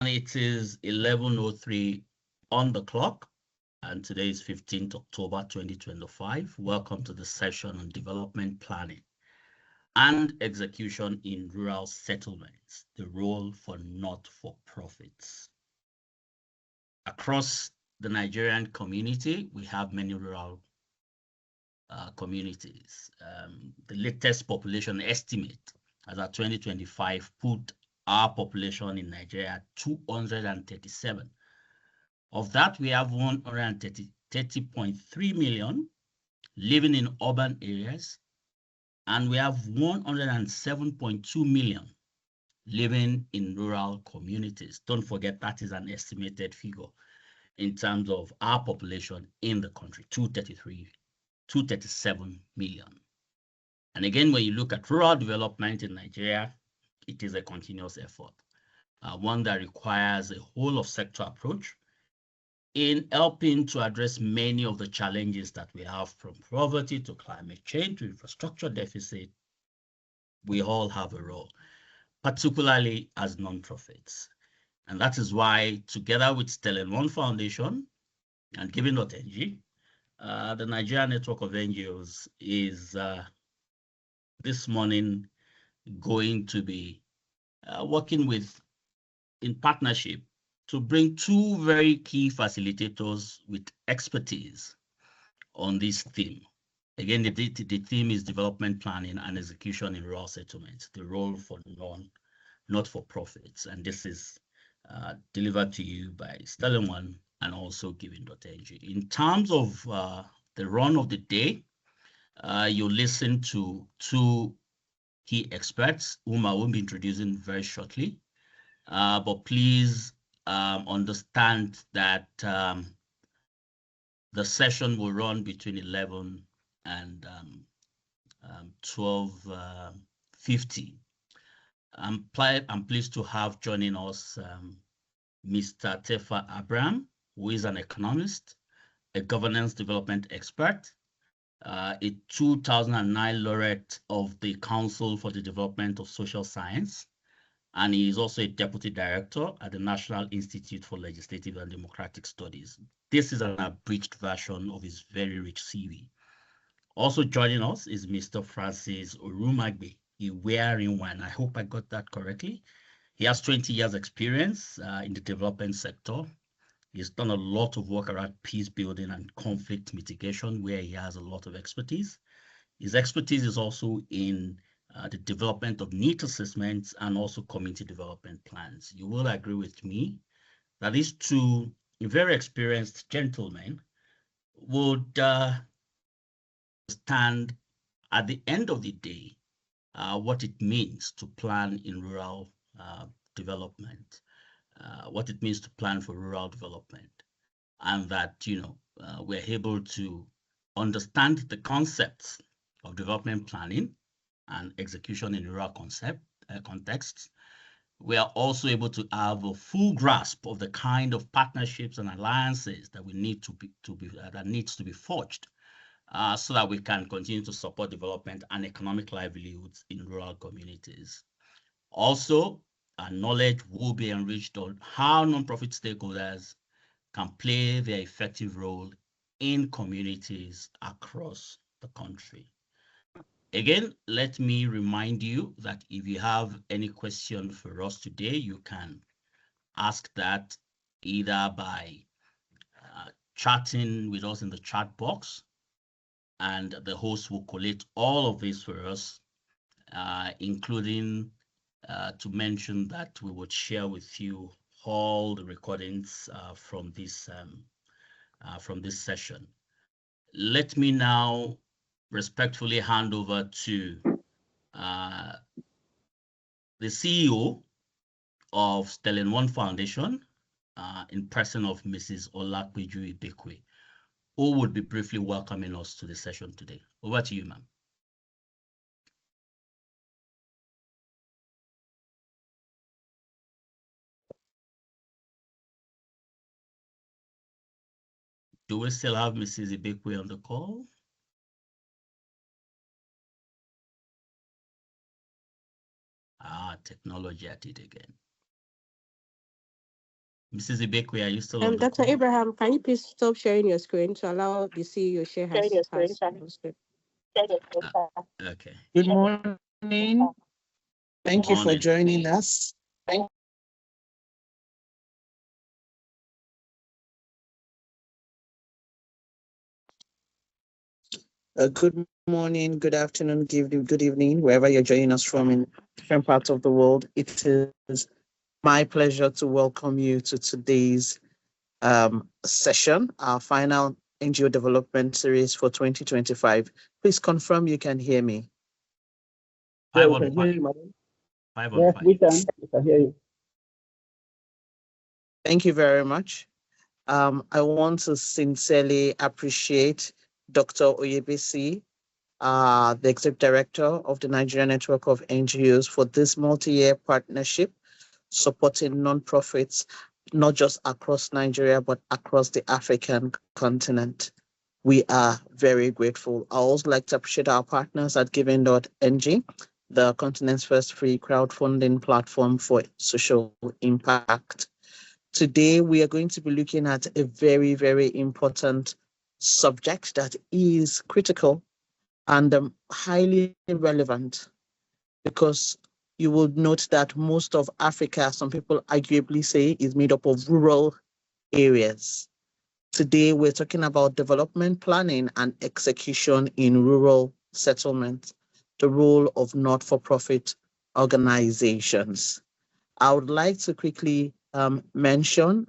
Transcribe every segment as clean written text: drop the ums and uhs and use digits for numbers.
It is 11:03 on the clock, and today is 15th October 2025. Welcome to the session on development planning and execution in rural settlements, the role for not-for-profits. Across the Nigerian community, we have many rural communities. The latest population estimate as of 2025 put our population in Nigeria at 237. Of that, we have 130.3 million living in urban areas, and we have 107.2 million living in rural communities. Don't forget that is an estimated figure in terms of our population in the country, 237 million. And again, when you look at rural development in Nigeria, it is a continuous effort, one that requires a whole of sector approach in helping to address many of the challenges that we have, from poverty to climate change to infrastructure deficit. We all have a role, particularly as nonprofits. And that is why, together with Sterling One Foundation and Giving.ng, the Nigerian Network of NGOs is this morning going to be working in partnership to bring two very key facilitators with expertise on this theme. Again, the theme is development planning and execution in rural settlements, the role for not-for-profits. And this is delivered to you by Sterling One and also Giving.ng. In terms of the run of the day, you'll listen to two key experts whom I will be introducing very shortly. But please understand that the session will run between 11 and 12:50. I'm pleased to have joining us Mr. Tefa Abraham, who is an economist, a governance development expert, a 2009 laureate of the Council for the Development of Social Science, and he is also a deputy director at the National Institute for Legislative and Democratic Studies. This is an abridged version of his very rich CV. Also joining us is Mr. Francis Orumagbe Iwearinwan. I hope I got that correctly. He has 20 years experience in the development sector. He's done a lot of work around peace building and conflict mitigation, where he has a lot of expertise. His expertise is also in the development of need assessments and also community development plans. You will agree with me that these two very experienced gentlemen would stand at the end of the day what it means to plan in rural development, what it means to plan for rural development, and that we're able to understand the concepts of development planning and execution in rural contexts. We are also able to have a full grasp of the kind of partnerships and alliances that we need that needs to be forged so that we can continue to support development and economic livelihoods in rural communities. Also, our knowledge will be enriched on how nonprofit stakeholders can play their effective role in communities across the country. Again, let me remind you that if you have any question for us today, you can ask that either by chatting with us in the chat box, and the host will collate all of this for us, including to mention that we would share with you all the recordings from this session. Let me now respectfully hand over to the CEO of Sterling One Foundation, in person of Mrs. Olakpeju Ibekwe, who would be briefly welcoming us to the session today. Over to you, ma'am. Do we still have Mrs. Ibekwe on the call? Technology at it again. Mrs. Ibekwe, are you still on the Dr. call? Abraham, can you please stop sharing your screen to allow the CEO share has on screen? Uh, okay. Good morning. Thank you Good for morning. joining us. Good morning, good afternoon, good evening, wherever you're joining us from in different parts of the world. It is my pleasure to welcome you to today's session, our final NGO development series for 2025. Please confirm you can hear me. Yeah, Five we on can hear five. you, madam. 5 on Yes, 5. we can. We can hear you. Thank you very much. I want to sincerely appreciate Dr. Oyebisi, the Executive Director of the Nigerian Network of NGOs, for this multi-year partnership supporting nonprofits, not just across Nigeria, but across the African continent. We are very grateful. I also like to appreciate our partners at Giving.ng, the continent's first free crowdfunding platform for social impact. Today, we are going to be looking at a very, very important subject that is critical and highly relevant, because you will note that most of Africa, some people arguably say, is made up of rural areas. Today, we're talking about development planning and execution in rural settlements, the role of not-for-profit organizations. I would like to quickly mention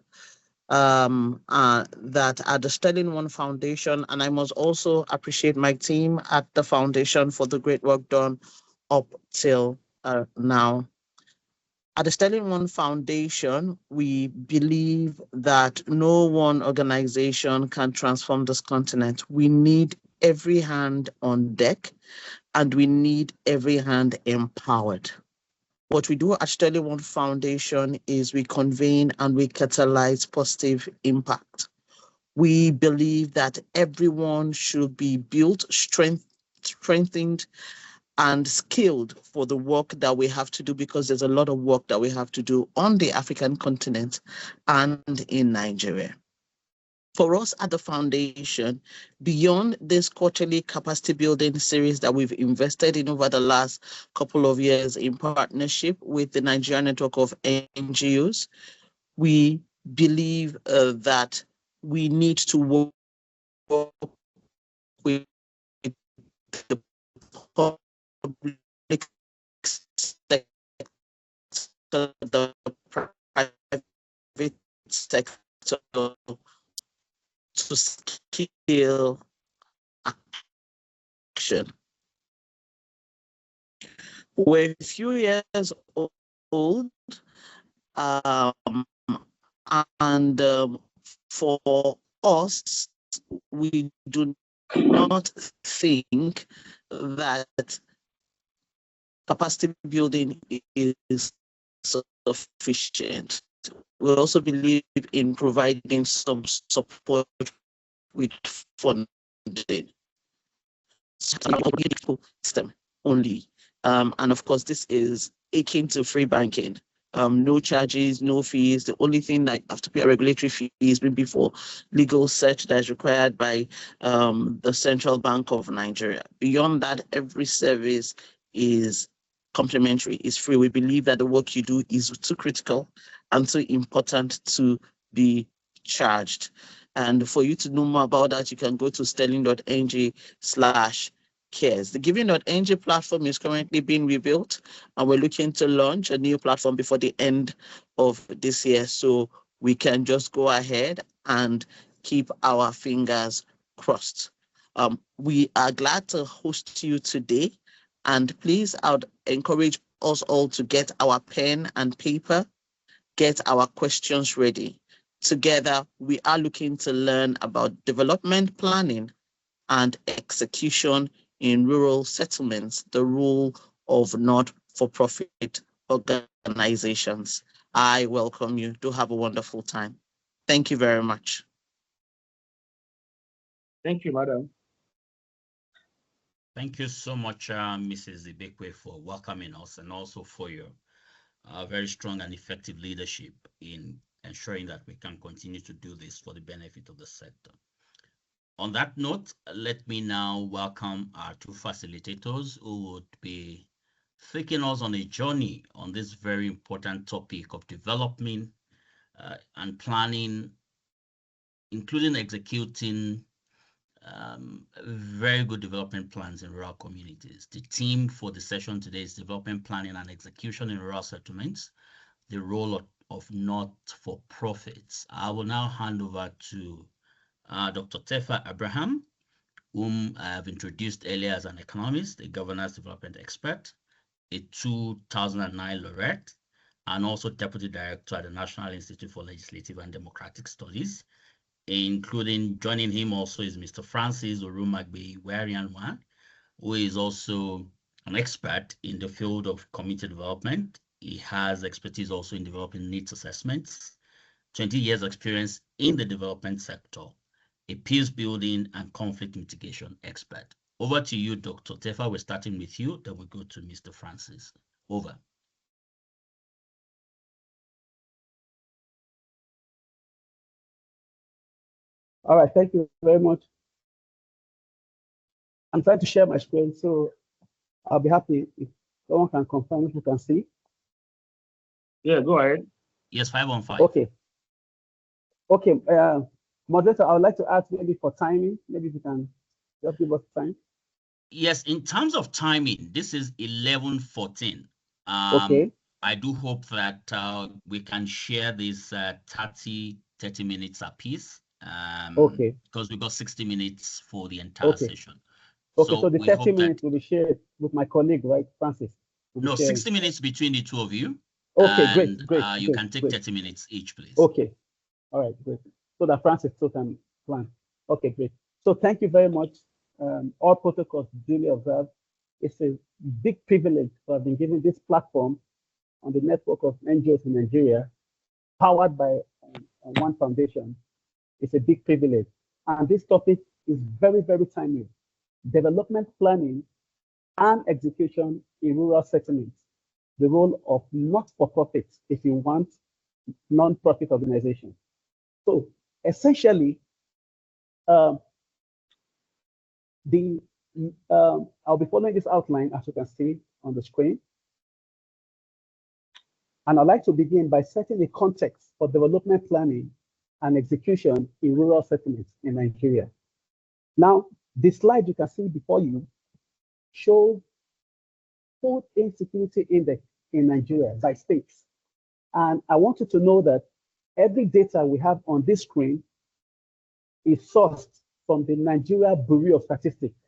that at the Sterling One Foundation, and I must also appreciate my team at the foundation for the great work done up till now. At the Sterling One Foundation, we believe that no one organization can transform this continent. We need every hand on deck, and we need every hand empowered. What we do at Sterling One Foundation is we convene and we catalyze positive impact. We believe that everyone should be built, strengthened, and skilled for the work that we have to do, because there's a lot of work that we have to do on the African continent and in Nigeria. For us at the foundation, beyond this quarterly capacity building series that we've invested in over the last couple of years in partnership with the Nigerian Network of NGOs, we believe that we need to work with the public sector, the private sector, to scale action. We're a few years old, and for us, we do not think that capacity building is sufficient. We also believe in providing some support with funding. System only. And of course, this is akin to free banking. No charges, no fees. The only thing that you have to pay a regulatory fees maybe for legal search that is required by the Central Bank of Nigeria. Beyond that, every service is complimentary, is free. We believe that the work you do is too critical and too important to be charged. And for you to know more about that, you can go to sterling.ng/cares. The Giving.ng platform is currently being rebuilt, and we're looking to launch a new platform before the end of this year. So we can just go ahead and keep our fingers crossed. We are glad to host you today. And please, I would encourage us all to get our pen and paper, get our questions ready. Together, we are looking to learn about development planning and execution in rural settlements, the role of not-for-profit organizations. I welcome you. Do have a wonderful time. Thank you very much. Thank you, madam. Thank you so much, Mrs. Ibekwe, for welcoming us and also for your very strong and effective leadership in ensuring that we can continue to do this for the benefit of the sector. On that note, let me now welcome our two facilitators who would be taking us on a journey on this very important topic of development and planning, including executing very good development plans in rural communities. The theme for the session today is development planning and execution in rural settlements, the role of not-for-profits. I will now hand over to Dr. Tefa Abraham, whom I have introduced earlier as an economist, a governance development expert, a 2009 laureate, and also deputy director at the National Institute for Legislative and Democratic Studies. Including joining him also is Mr. Francis Orumagbe-Warianwa, who is also an expert in the field of community development. He has expertise also in developing needs assessments, 20 years experience in the development sector, a peace building and conflict mitigation expert. Over to you, Dr. Tefa. We're starting with you, then we go to Mr. Francis. Over. All right, thank you very much. I'm trying to share my screen, so I'll be happy if someone can confirm if you can see. Yeah, go ahead. Yes, 515. Okay. Okay, moderator, I would like to ask maybe for timing, maybe if you can just give us time. Yes, in terms of timing, this is 11:14. Okay. I do hope that we can share this 30 minutes apiece. Okay. Because we got 60 minutes for the entire session. Okay, so the 30 minutes will be shared with my colleague, right, Francis? No, 60 minutes between the two of you. Okay, great. You can take 30 minutes each, please. Okay. All right, great. So that Francis still can plan. Okay, great. So thank you very much. All protocols duly observed. It's a big privilege to have been given this platform on the network of NGOs in Nigeria, powered by One Foundation. It's a big privilege. And this topic is very, very timely. Development planning and execution in rural settlements. The role of not-for-profits, if you want, non-profit organizations. So essentially, I'll be following this outline, as you can see on the screen. And I'd like to begin by setting the context for development planning and execution in rural settlements in Nigeria. Now, the slide you can see before you shows food insecurity index in Nigeria by states. And I want you to know that every data we have on this screen is sourced from the Nigeria Bureau of Statistics.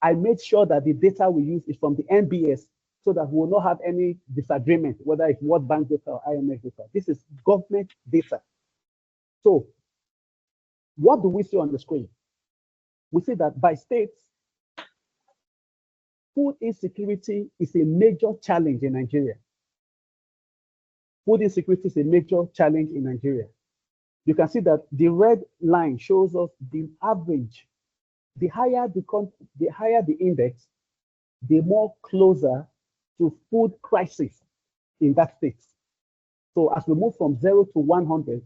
I made sure that the data we use is from the NBS so that we will not have any disagreement, whether it's World Bank data or IMF data. This is government data. So what do we see on the screen? We see that by states, food insecurity is a major challenge in Nigeria. Food insecurity is a major challenge in Nigeria. You can see that the red line shows us the average. The higher the index, the more closer to food crisis in that state. So as we move from 0 to 100,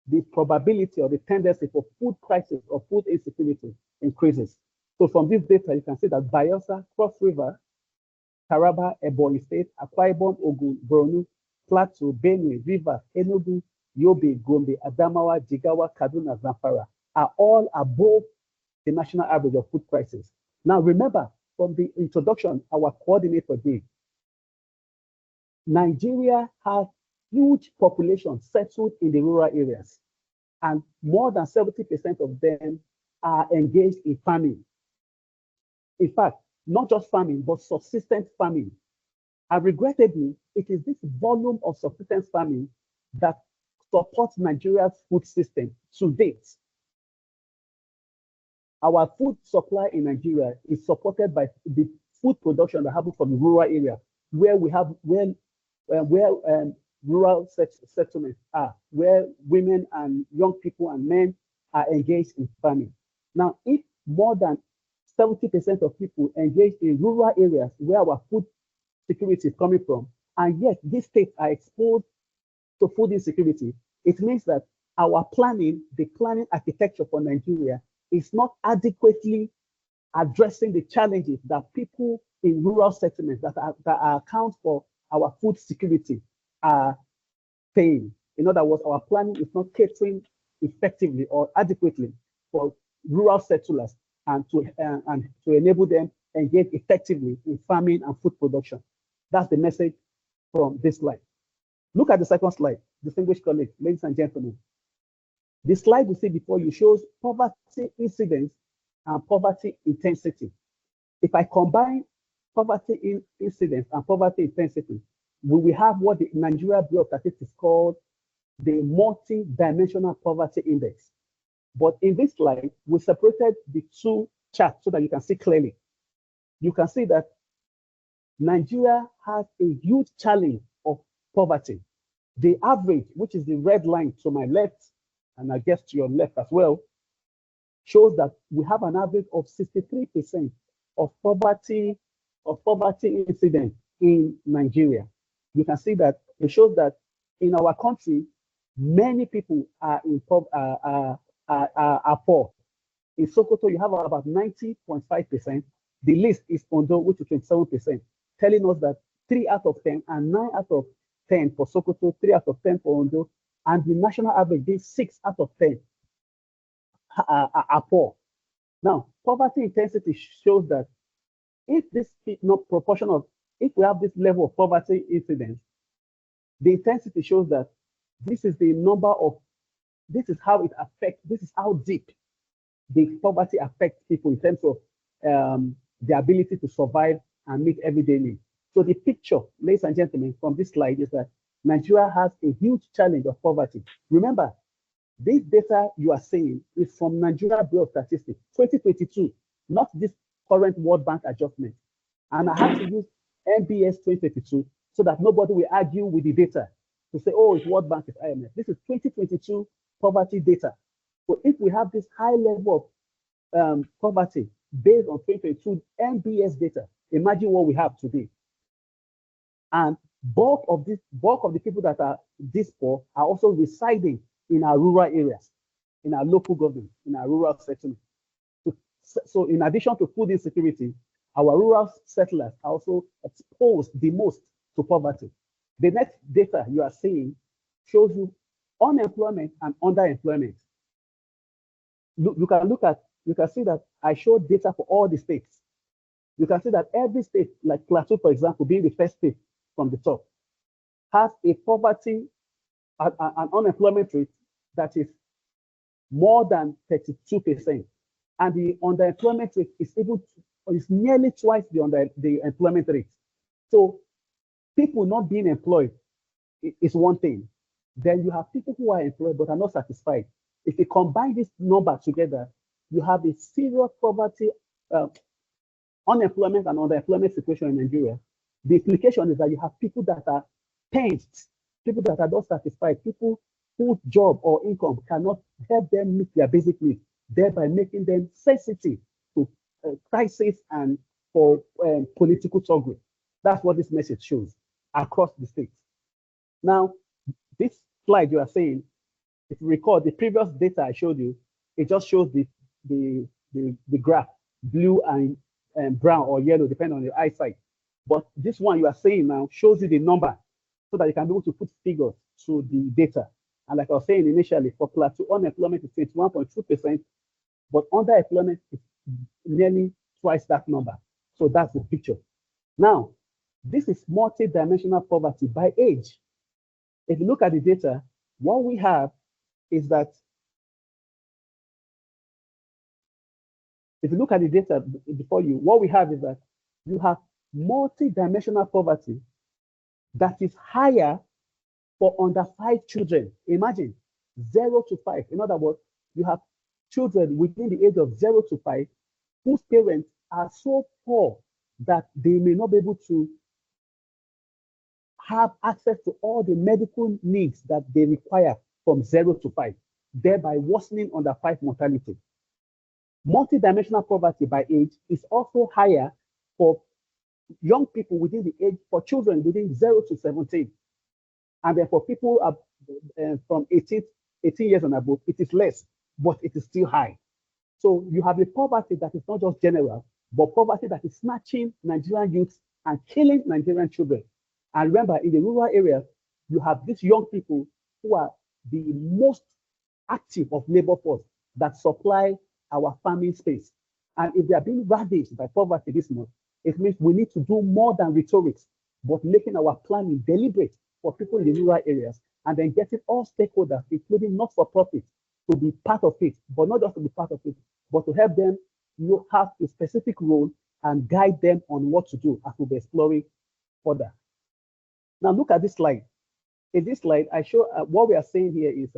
the probability or the tendency for food crisis or food insecurity increases. So from this data, you can see that Bayelsa, Cross River, Taraba, Ebonyi State, Akwa Ibom, Ogun, Borno, Plateau, Benue, Rivers, Enugu, Yobe, Gombe, Adamawa, Jigawa, Kaduna, Zamfara are all above the national average of food crisis. Now remember, from the introduction, our coordinator did, Nigeria has huge population settled in the rural areas, and more than 70% of them are engaged in farming. In fact, not just farming, but subsistence farming. And regrettably, it is this volume of subsistence farming that supports Nigeria's food system to date. Our food supply in Nigeria is supported by the food production that happens from the rural area, where we have rural settlements are, where women and young people and men are engaged in farming. Now, if more than 70% of people engaged in rural areas where our food security is coming from, and yet these states are exposed to food insecurity, It means that our planning, the planning architecture for Nigeria, is not adequately addressing the challenges that people in rural settlements that account for our food security are saying. In other words, our planning is not catering effectively or adequately for rural settlers and to enable them engage effectively in farming and food production. That's the message from this slide. Look at the second slide, distinguished colleagues, ladies and gentlemen. The slide you see before you shows poverty incidence and poverty intensity. If I combine poverty incidence and poverty intensity, we will have what the Nigeria Bureau of Statistics called the multi-dimensional poverty index. But in this slide, we separated the two charts so that you can see clearly. You can see that Nigeria has a huge challenge of poverty. The average, which is the red line to my left, and I guess to your left as well, shows that we have an average of 63% of poverty incidence in Nigeria. You can see that it shows that in our country, many people are poor. In Sokoto, you have about 90.5%. The least is Ondo, which is 27%, telling us that 3 out of 10 and 9 out of 10 for Sokoto, 3 out of 10 for Ondo, and the national average is 6 out of 10 are poor. Now, poverty intensity shows that if this is not proportional, if we have this level of poverty incidence, the intensity shows that this is the number of, this is how it affects, this is how deep the poverty affects people in terms of the ability to survive and meet everyday needs. So the picture, ladies and gentlemen, from this slide is that Nigeria has a huge challenge of poverty. Remember, this data you are seeing is from Nigeria Bureau of Statistics, 2022, not this current World Bank adjustment. And I have to use NBS 2022 so that nobody will argue with the data to say, oh, it's World Bank, it's IMF. This is 2022 poverty data. So if we have this high level of poverty based on 2022 NBS data, imagine what we have today. And bulk of the people that are this poor are also residing in our rural areas, in our local government, in our rural settlement. So in addition to food insecurity, our rural settlers are also exposed the most to poverty. The next data you are seeing shows you unemployment and underemployment. You can see that I showed data for all the states. You can see that every state, like Plateau, for example, being the first state from the top, has a poverty and unemployment rate that is more than 32%. And the underemployment rate is nearly twice the employment rate. So people not being employed is one thing. Then you have people who are employed but are not satisfied. If you combine this number together, you have a serious poverty, unemployment and underemployment situation in Nigeria. The implication is that you have people that are tensed, people that are not satisfied, people whose job or income cannot help them meet their basic needs, thereby making them sensitive to crisis and for political struggle. That's what this message shows across the states. Now, this slide you are saying, if you recall the previous data I showed you, it just shows the graph, blue and brown or yellow, depending on your eyesight. But this one you are saying now shows you the number so that you can be able to put figures to the data. And like I was saying initially, for Plateau, unemployment is 21.2%, but underemployment is nearly twice that number. So that's the picture. Now, this is multi-dimensional poverty by age. If you look at the data, what we have is that, if you look at the data before you, what we have is that you have multi-dimensional poverty that is higher for under 5 children. Imagine 0 to 5. In other words, you have children within the age of 0 to 5 whose parents are so poor that they may not be able to have access to all the medical needs that they require from 0 to 5, thereby worsening under 5 mortality. Multidimensional poverty by age is also higher for young people within the age, for children within 0 to 17. And then for people from 18 years and above, it is less, but it is still high. So you have a poverty that is not just general, but poverty that is snatching Nigerian youths and killing Nigerian children. And remember, in the rural areas, you have these young people who are the most active of labor force that supply our farming space. And if they are being ravaged by poverty this month, it means we need to do more than rhetorics, but making our planning deliberate for people in the rural areas, and then getting all stakeholders, including not-for-profit, to be part of it, but not just to be part of it, but to help them have a specific role and guide them on what to do, as we'll be exploring further. Now look at this slide. In this slide, I show what we are saying here is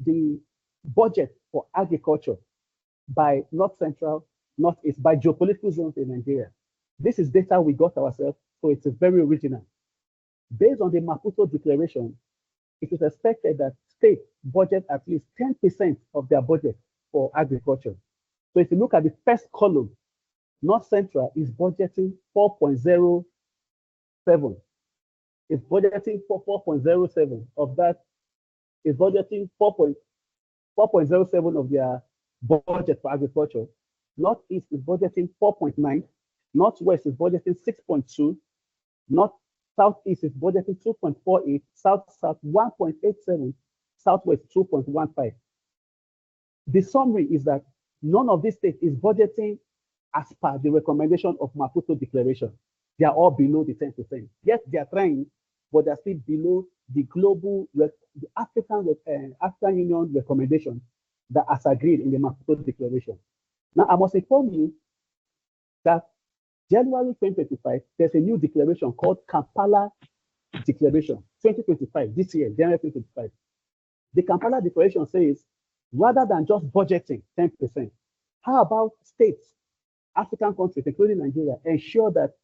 the budget for agriculture by North Central, Northeast, by geopolitical zones in Nigeria. This is data we got ourselves, so it's very original. Based on the Maputo Declaration, it is expected that states budget at least 10% of their budget for agriculture. So if you look at the first column, North Central is budgeting 4.07. It's budgeting for 4.07 of that. Is budgeting 4.07 of their budget for agriculture. Northeast is budgeting 4.9. Northwest is budgeting 6.2. Southeast is budgeting 2.48. South 1.87. Southwest 2.15. The summary is that none of these states is budgeting as per the recommendation of Maputo Declaration. They are all below the 10%. Yes, they are trying, but they're still below the global, the African Union recommendation that has agreed in the Maputo Declaration. Now, I must inform you that January 2025, there's a new declaration called Kampala Declaration 2025, this year, January 2025. The Kampala Declaration says, rather than just budgeting 10%, how about states, African countries, including Nigeria, ensure that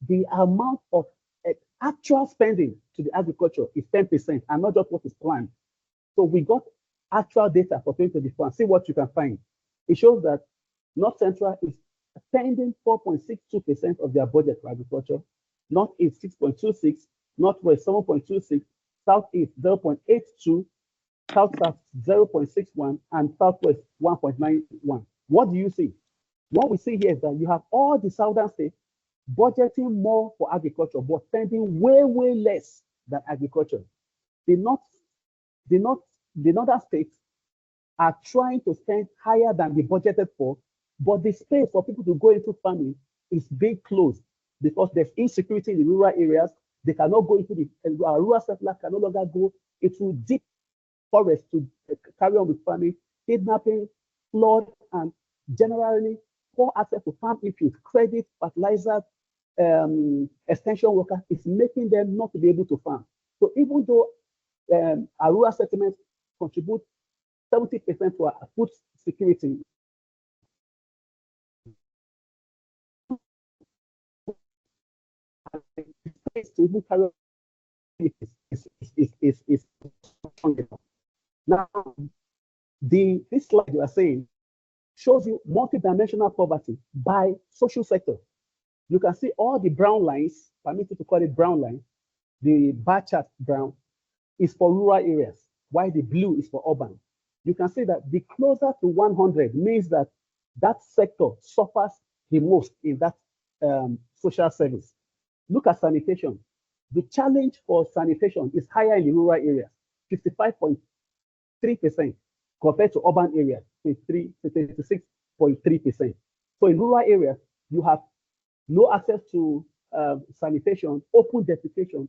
the amount of actual spending to the agriculture is 10% and not just what is planned. So we got actual data for 2024 and see what you can find. It shows that North Central is spending 4.62% of their budget for agriculture, Northeast 6.26, Northwest 7.26, Southeast 0.82, South 0.61, and Southwest 1.91. What do you see? What we see here is that you have all the southern states budgeting more for agriculture, but spending way less than agriculture. The northern states are trying to spend higher than they budgeted for, but the space for people to go into farming is being closed because there's insecurity in the rural areas. They cannot go into the rural settlers can no longer go into deep forest to carry on with farming, kidnapping, flood, and generally poor access to farm inputs, credit, fertilizers, extension workers is making them not to be able to farm. So even though our rural settlements contribute 70% to our food security, to even carry on is strong enough. Now, this slide you are saying shows you multidimensional poverty by social sector. You can see all the brown lines, permit me to call it brown line, the bar chart brown is for rural areas, while the blue is for urban. You can see that the closer to 100 means that that sector suffers the most in that social service. Look at sanitation. The challenge for sanitation is higher in the rural areas, 55.3% compared to urban areas, 36.3%. So in rural areas, you have no access to sanitation, open defecation,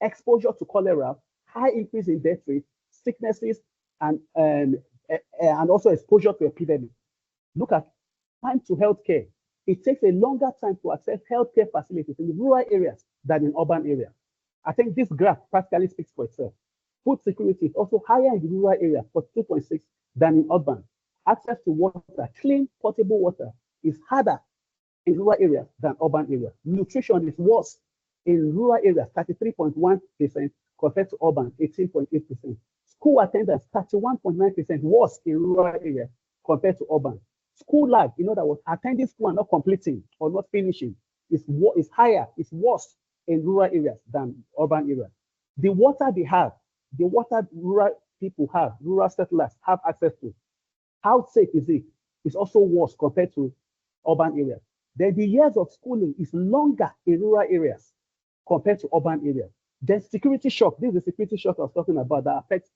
exposure to cholera, high increase in death rate, sicknesses, and also exposure to epidemic. Look at time to healthcare. It takes a longer time to access healthcare facilities in the rural areas than in urban areas. I think this graph practically speaks for itself. Food security is also higher in the rural area, 42.6, than in urban. Access to water, clean, potable water, is harder in rural areas than urban areas. Nutrition is worse in rural areas, 33.1% compared to urban, 18.8%. School attendance, 31.9% worse in rural areas compared to urban. School lag, in other words, attending school and not completing or not finishing is higher, is worse in rural areas than urban areas. The water they have the water rural people have, rural settlers have access to, how safe is it? It's also worse compared to urban areas. Then the years of schooling is longer in rural areas compared to urban areas. Then security shock, this is the security shock I was talking about that affects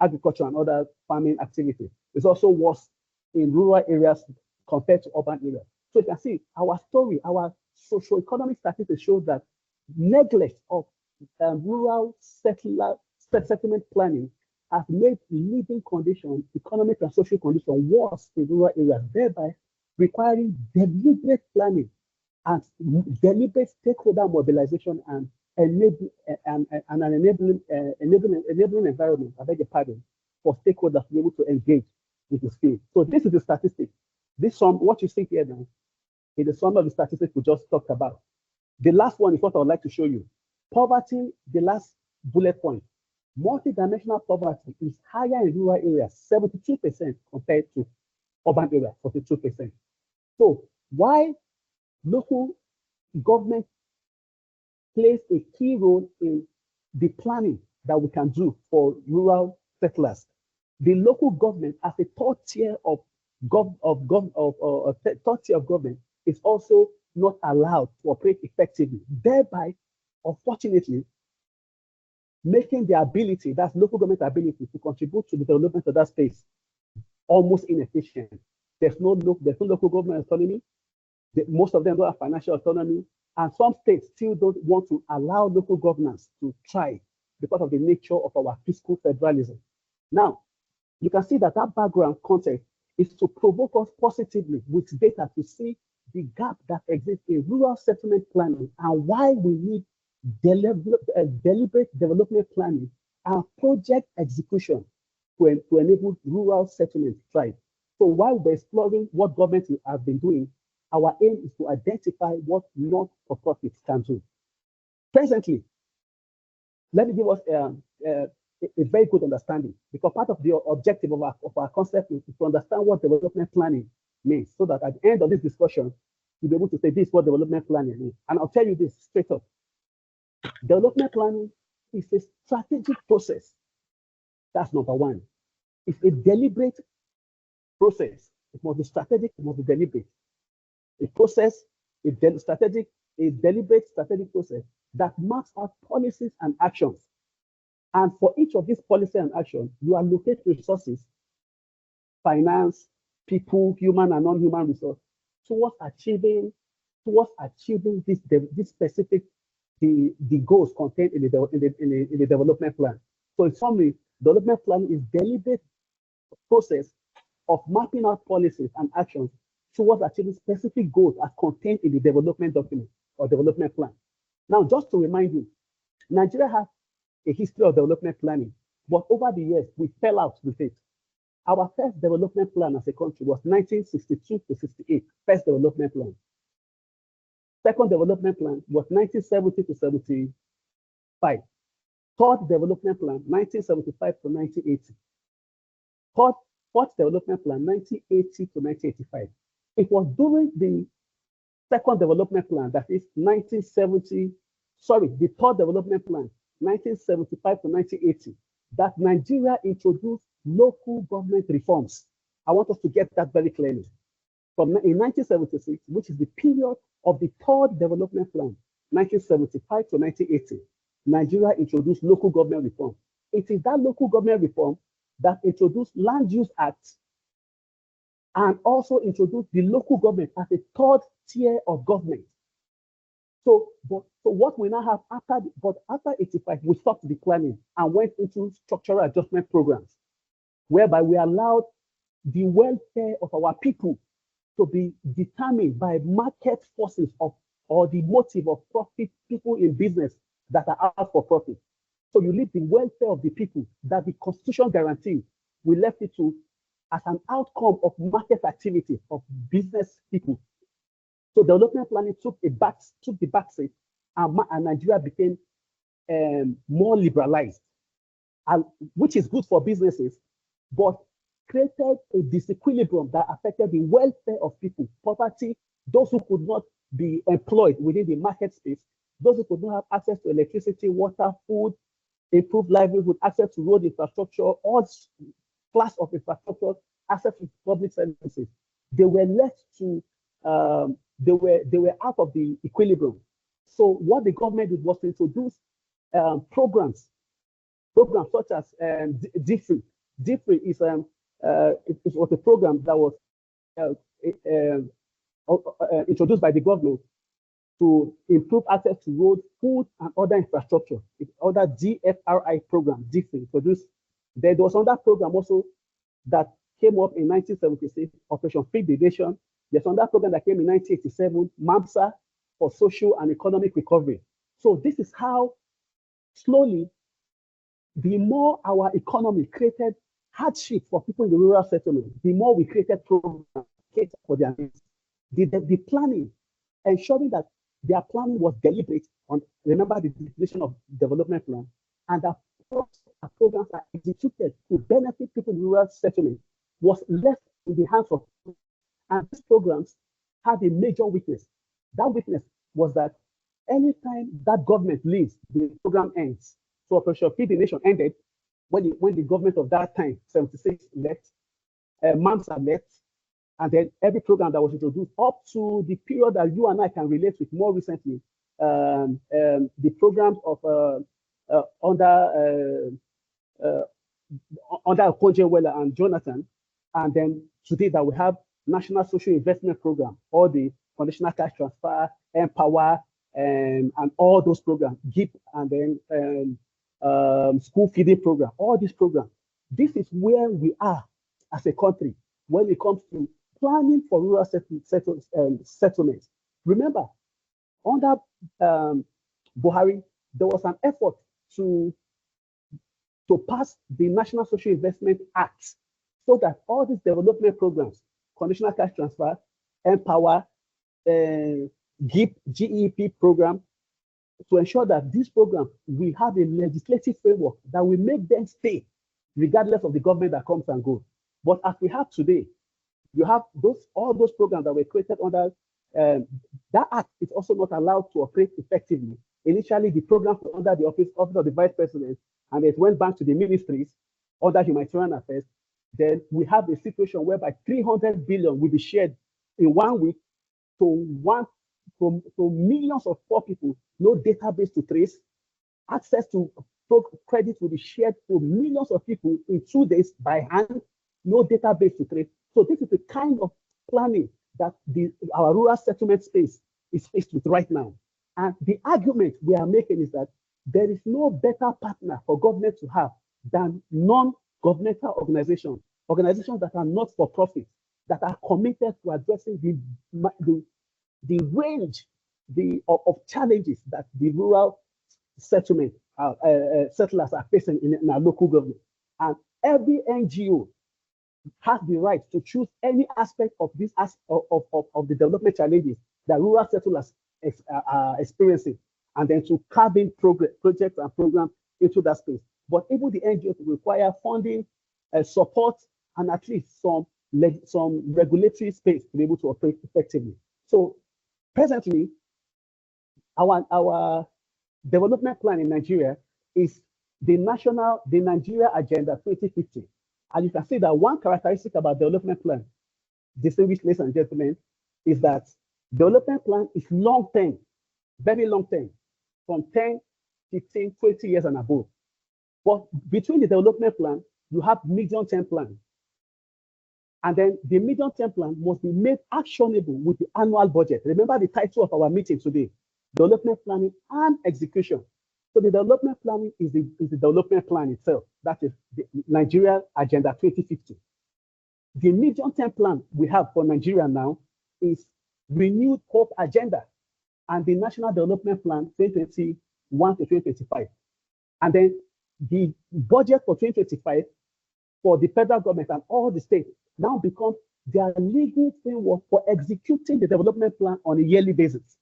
agriculture and other farming activities. It's also worse in rural areas compared to urban areas. So you can see our story, our socio-economic statistics show that neglect of rural settlement planning has made living conditions, economic and social conditions worse in rural areas, thereby requiring deliberate planning and deliberate stakeholder mobilization and an enabling environment, I beg your pardon, for stakeholders to be able to engage with this field. So this is the statistic. This sum, what you see here now, is the sum of the statistics we just talked about. The last one is what I would like to show you. Poverty, the last bullet point. Multidimensional poverty is higher in rural areas, 72% compared to urban areas, 42%. So why local government plays a key role in the planning that we can do for rural settlers. The local government, as a third tier of government, is also not allowed to operate effectively, thereby, unfortunately, making the ability, that's local government ability, to contribute to the development of that space almost inefficient. There's no local government autonomy. Most of them don't have financial autonomy. And some states still don't want to allow local governance to thrive because of the nature of our fiscal federalism. Now, you can see that that background context is to provoke us positively with data to see the gap that exists in rural settlement planning and why we need deliberate development planning and project execution to enable rural settlement to thrive. So while we're exploring what government has been doing, our aim is to identify what not-for-profits can do. Presently, let me give us a very good understanding, because part of the objective of our concept is to understand what development planning means, so that at the end of this discussion, you'll be able to say this is what development planning means. And I'll tell you this straight up. Development planning is a strategic process. That's number one. It's a deliberate process. It must be strategic, it must be deliberate. A process, a deliberate strategic process that maps out policies and actions. And for each of these policies and actions, you allocate resources, finance, people, human and non-human resources, towards achieving this specific the goals contained in the development plan. So in summary, development plan is deliberate process of mapping out policies and actions towards achieving specific goals as contained in the development document or development plan. Now, just to remind you, Nigeria has a history of development planning, but over the years, we fell out with it. Our first development plan as a country was 1962 to 68, first development plan. Second development plan was 1970 to 75. Third development plan, 1975 to 1980. Fourth development plan, 1980 to 1985. It was during the second development plan, that is the third development plan, 1975 to 1980, that Nigeria introduced local government reforms. I want us to get that very clearly. In 1976, which is the period of the third development plan, 1975 to 1980, Nigeria introduced local government reform. It is that local government reform that introduced Land Use Act and also introduced the local government as a third tier of government. So what we now have after 85, we stopped the planning and went into structural adjustment programs, whereby we allowed the welfare of our people to be determined by market forces or the motive of profit, people in business that are out for profit. So you leave the welfare of the people that the Constitution guarantees. We left it to as an outcome of market activity of business people. So development planning took the back seat, and Nigeria became more liberalized, which is good for businesses, but created a disequilibrium that affected the welfare of people, poverty, those who could not be employed within the market space, those who could not have access to electricity, water, food, improve livelihood, access to road infrastructure, all class of infrastructure, access to public services. They were left to they were out of the equilibrium. So what the government did was to introduce programs such as DFRI. DFRI is it was a program that was introduced by the government to improve access to road, food, and other infrastructure. It's other DFRI program, DFRI introduced. There was another program also that came up in 1976, Operation Feed the Nation. There's another program that came in 1987, MAMSA, for social and economic recovery. So this is how slowly, the more our economy created hardship for people in the rural settlement, the more we created programs for their needs. The planning, ensuring that their planning was deliberate on, remember the definition of development plan, and that programs are executed to benefit people in rural settlement was left in the hands of, and these programs had a major weakness. That weakness was that anytime that government leaves, the program ends. So Operation Feed the Nation ended when the government of that time, 76, left, MAMSA left, and then every program that was introduced up to the period that you and I can relate with more recently, the programs of under Okonjo-Iweala and Jonathan, and then today that we have National Social Investment Program, all the conditional cash transfer, Empower, and all those programs, GIP, and then school feeding program, all these programs. This is where we are as a country when it comes to planning for rural settlements. Remember, under Buhari, there was an effort to pass the National Social Investment Act so that all these development programs, conditional cash transfer, Empower, GIP, GEP program, to ensure that these programs, we have a legislative framework that will make them stay, regardless of the government that comes and goes. But as we have today, you have all those programs that were created under that act is also not allowed to operate effectively. Initially, the program was under the office of the vice president, and it went back to the ministries under humanitarian affairs. Then we have a situation whereby 300 billion will be shared in 1 week to millions of poor people, no database to trace, access to credit will be shared to millions of people in 2 days by hand, no database to trace. So this is the kind of planning that our rural settlement space is faced with right now. And the argument we are making is that there is no better partner for government to have than non-governmental organizations that are not for profit, that are committed to addressing the range of challenges that the rural settlement settlers are facing in our local government. And every NGO has the right to choose any aspect of this of the development challenges that rural settlers are experiencing, and then to carve in projects and programs into that space. But even the NGOs require funding, support, and at least some regulatory space to be able to operate effectively. So presently, our development plan in Nigeria is the Nigeria Agenda 2050. And you can see that one characteristic about development plan, distinguished ladies and gentlemen, is that development plan is long-term, very long-term, from 10, 15, 20 years and above. But between the development plan, you have medium-term plan. And then the medium-term plan must be made actionable with the annual budget. Remember the title of our meeting today, development planning and execution. So the development planning is the development plan itself. That is the Nigeria Agenda 2050. The medium-term plan we have for Nigeria now is Renewed Hope Agenda and the National Development Plan 2021 to 2025. And then the budget for 2025 for the federal government and all the states now becomes their legal framework for executing the development plan on a yearly basis.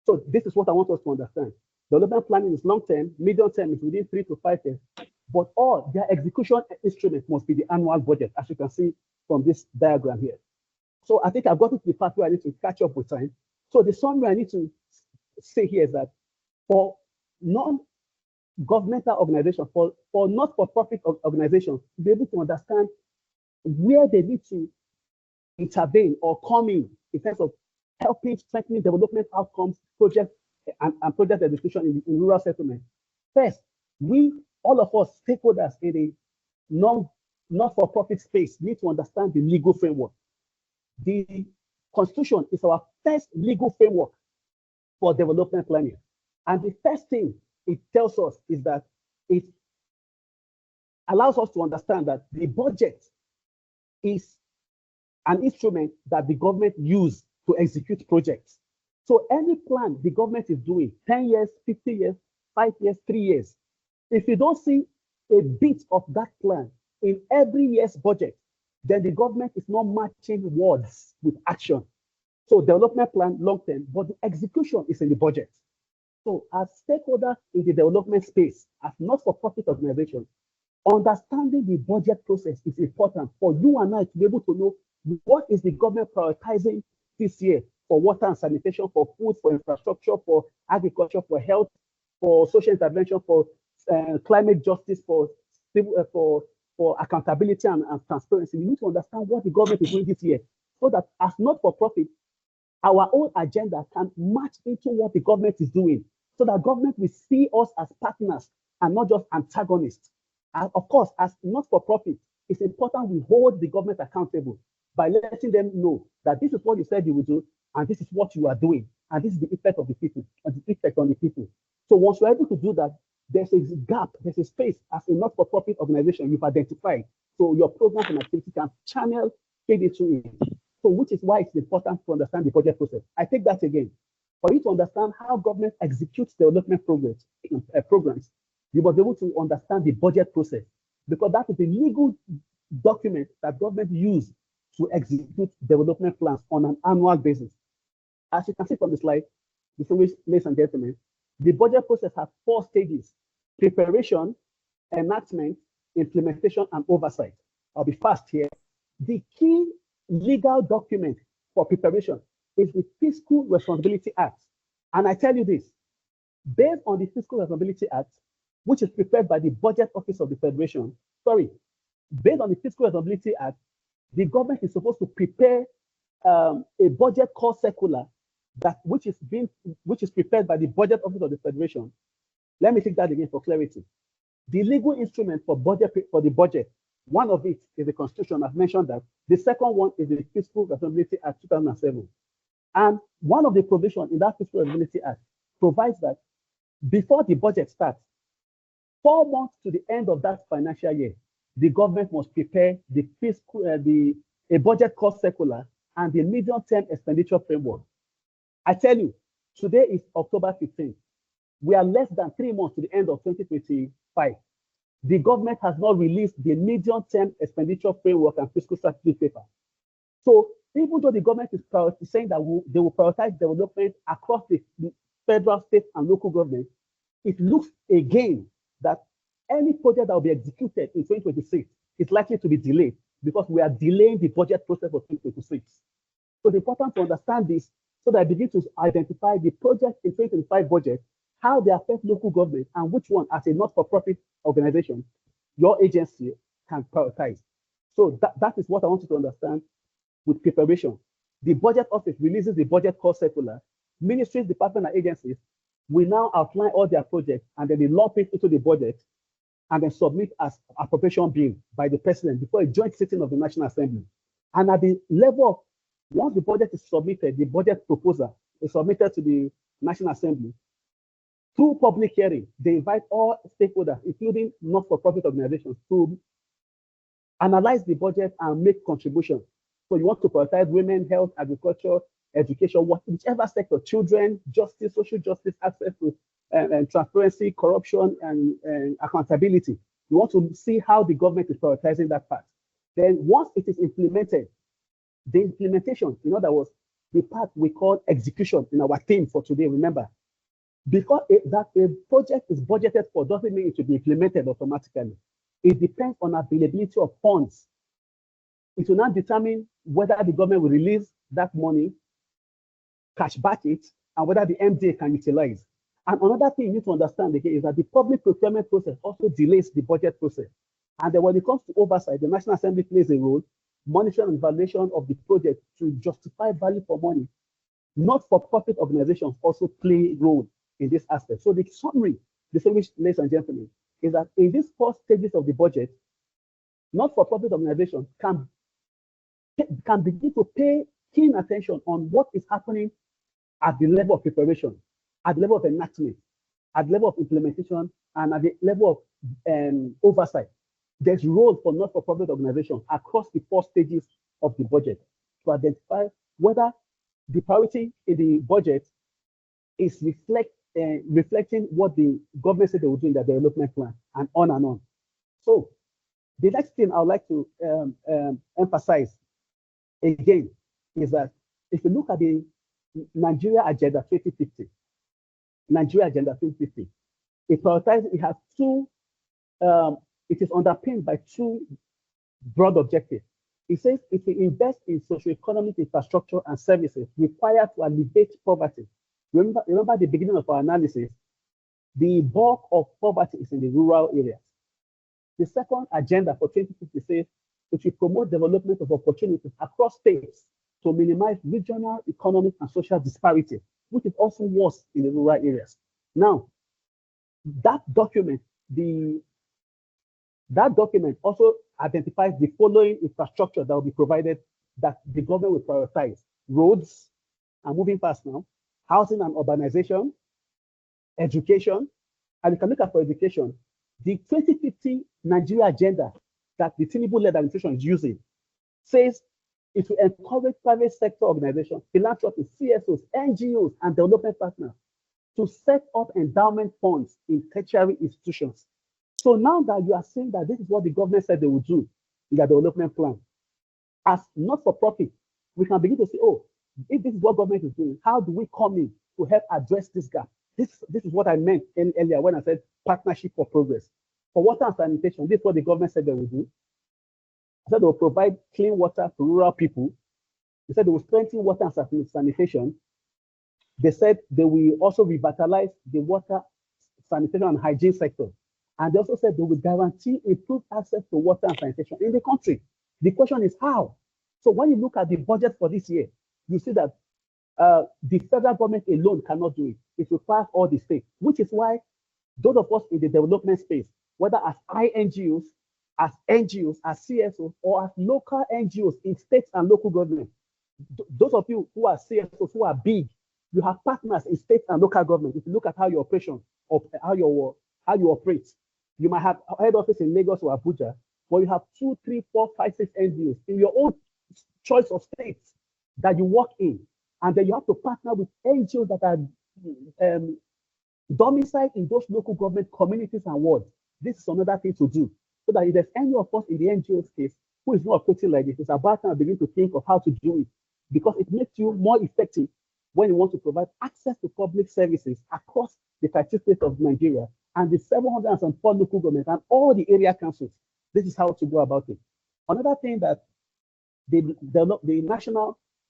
So this is what I want us to understand. Development planning is long-term, medium-term is within 3 to 5 years, but all their execution instruments must be the annual budget, as you can see from this diagram here. So I think I've gotten to the part where I need to catch up with time. So the summary I need to say here is that for governmental organizations, for not-for-profit organizations to be able to understand where they need to intervene or come in terms of helping strengthening development outcomes, project and project execution in rural settlement. First, all of us stakeholders in a not-for-profit space need to understand the legal framework. The Constitution is our first legal framework for development planning. And the first thing it tells us is that it allows us to understand that the budget is an instrument that the government uses to execute projects. So any plan the government is doing, 10 years, 50 years, 5 years, 3 years, if you don't see a bit of that plan in every year's budget, then the government is not matching words with action. So development plan long-term, but the execution is in the budget. So as stakeholders in the development space, as not-for-profit organizations, understanding the budget process is important for you and I to be able to know what is the government prioritizing this year for water and sanitation, for food, for infrastructure, for agriculture, for health, for social intervention, for climate justice, for accountability and transparency. We need to understand what the government is doing this year so that as not-for-profit, our own agenda can match into what the government is doing so that government will see us as partners and not just antagonists. And of course, as not-for-profit, it's important we hold the government accountable by letting them know that this is what you said you will do, and this is what you are doing, and this is the effect of the people, and the effect on the people. So once you're able to do that, there's a gap, there's a space as a not-for-profit organization you've identified. So your programs and activity can feed into it. So which is why it's important to understand the budget process. I take that again. For you to understand how government executes development programs, you must be able to understand the budget process, because that is the legal document that government use to execute development plans on an annual basis. As you can see from the slide, distinguished ladies and gentlemen, the budget process has 4 stages: preparation, enactment, implementation, and oversight. I'll be fast here. The key legal document for preparation is the Fiscal Responsibility Act. And I tell you this, based on the Fiscal Responsibility Act, which is prepared by the Budget Office of the Federation, based on the Fiscal Responsibility Act, the government is supposed to prepare a budget call circular which is prepared by the Budget Office of the Federation. Let me take that again for clarity. The legal instrument for the budget, one of it is the Constitution. I've mentioned that. The second one is the Fiscal Responsibility Act 2007. And one of the provisions in that Fiscal Responsibility Act provides that before the budget starts, 4 months to the end of that financial year, the government must prepare a budget cost circular and the medium-term expenditure framework. I tell you, today is October 15th. We are less than 3 months to the end of 2025. The government has not released the medium-term expenditure framework and fiscal strategy paper. So even though the government is saying that they will prioritize development across the federal, state, and local government, it looks again that any project that will be executed in 2026 is likely to be delayed because we are delaying the budget process for 2026. So it's important to understand this so that I begin to identify the projects in 2025 budget, how they affect local government, and which one, as a not-for-profit organization, your agency can prioritize. So that is what I want you to understand with preparation. The Budget Office releases the budget call circular. Ministries, departments, and agencies will now outline all their projects, and then they lump it into the budget and then submit as appropriation bill by the president before a joint sitting of the National Assembly. And at the level of, once the budget is submitted, the budget proposal is submitted to the National Assembly. Through public hearing, they invite all stakeholders, including not-for-profit organizations, to analyze the budget and make contributions. So you want to prioritize women, health, agriculture, education, whichever sector, children, justice, social justice, access to and transparency, corruption, and accountability. You want to see how the government is prioritizing that part. Then once it is implemented, the implementation, in other words, the part we call execution in our theme for today, remember, because that a project is budgeted for doesn't mean it will be implemented automatically. It depends on availability of funds. It will not determine whether the government will release that money, cash back it, and whether the MDA can utilize. And another thing you need to understand again is that the public procurement process also delays the budget process. And then when it comes to oversight, the National Assembly plays a role, monitoring and evaluation of the project to justify value for money. Not-for-profit organizations also play a role in this aspect. So the summary, distinguished ladies and gentlemen, is that in these 4 stages of the budget, not-for-profit organizations can begin to pay keen attention on what is happening at the level of preparation, at the level of enactment, at the level of implementation, and at the level of oversight. There's role for not-for-profit organizations across the 4 stages of the budget to identify whether the priority in the budget is reflecting what the government said they will do in their development plan, and on and on. So the next thing I would like to emphasize again is that if you look at the Nigeria Agenda 2050, it has 2, it is underpinned by 2 broad objectives. It says it will invest in socio-economic infrastructure and services required to alleviate poverty. Remember at the beginning of our analysis, the bulk of poverty is in the rural areas. The second agenda for 2050 says it will promote development of opportunities across states to minimize regional, economic, and social disparity, which is also worse in the rural areas. Now, that document also identifies the following infrastructure that will be provided that the government will prioritize: roads, I'm moving fast now, housing and urbanization, education. And you can look at for education, the 2050 Nigeria agenda that the Tinubu-led administration is using says it will encourage private sector organizations, philanthropists, CSOs, NGOs, and development partners to set up endowment funds in tertiary institutions. So now that you are saying that this is what the government said they would do in their development plan, as not-for-profit, we can begin to say, oh, if this is what government is doing, how do we come in to help address this gap? This is what I meant earlier when I said partnership for progress. For water and sanitation, this is what the government said they would do. They said they will provide clean water to rural people. They said they will strengthen water and sanitation. They said they will also revitalize the water, sanitation, and hygiene sector. And they also said they will guarantee improved access to water and sanitation in the country. The question is how? So when you look at the budget for this year, you see that the federal government alone cannot do it. It requires all the states, which is why those of us in the development space, whether as INGOs, as NGOs, as CSOs, or as local NGOs in states and local government, those of you who are CSOs, who are big, you have partners in state and local government. If you look at how your operation, or how you operate, you might have a head office in Lagos or Abuja, but you have 2, 3, 4, 5, 6 NGOs in your own choice of states that you work in. And then you have to partner with NGOs that are domiciled in those local government communities and wards. This is another thing to do. So that if there's any of us in the NGO space who is not operating like this, it's about time to begin to think of how to do it, because it makes you more effective when you want to provide access to public services across the 30 states of Nigeria and the 704 local governments and all the area councils. This is how to go about it. Another thing that the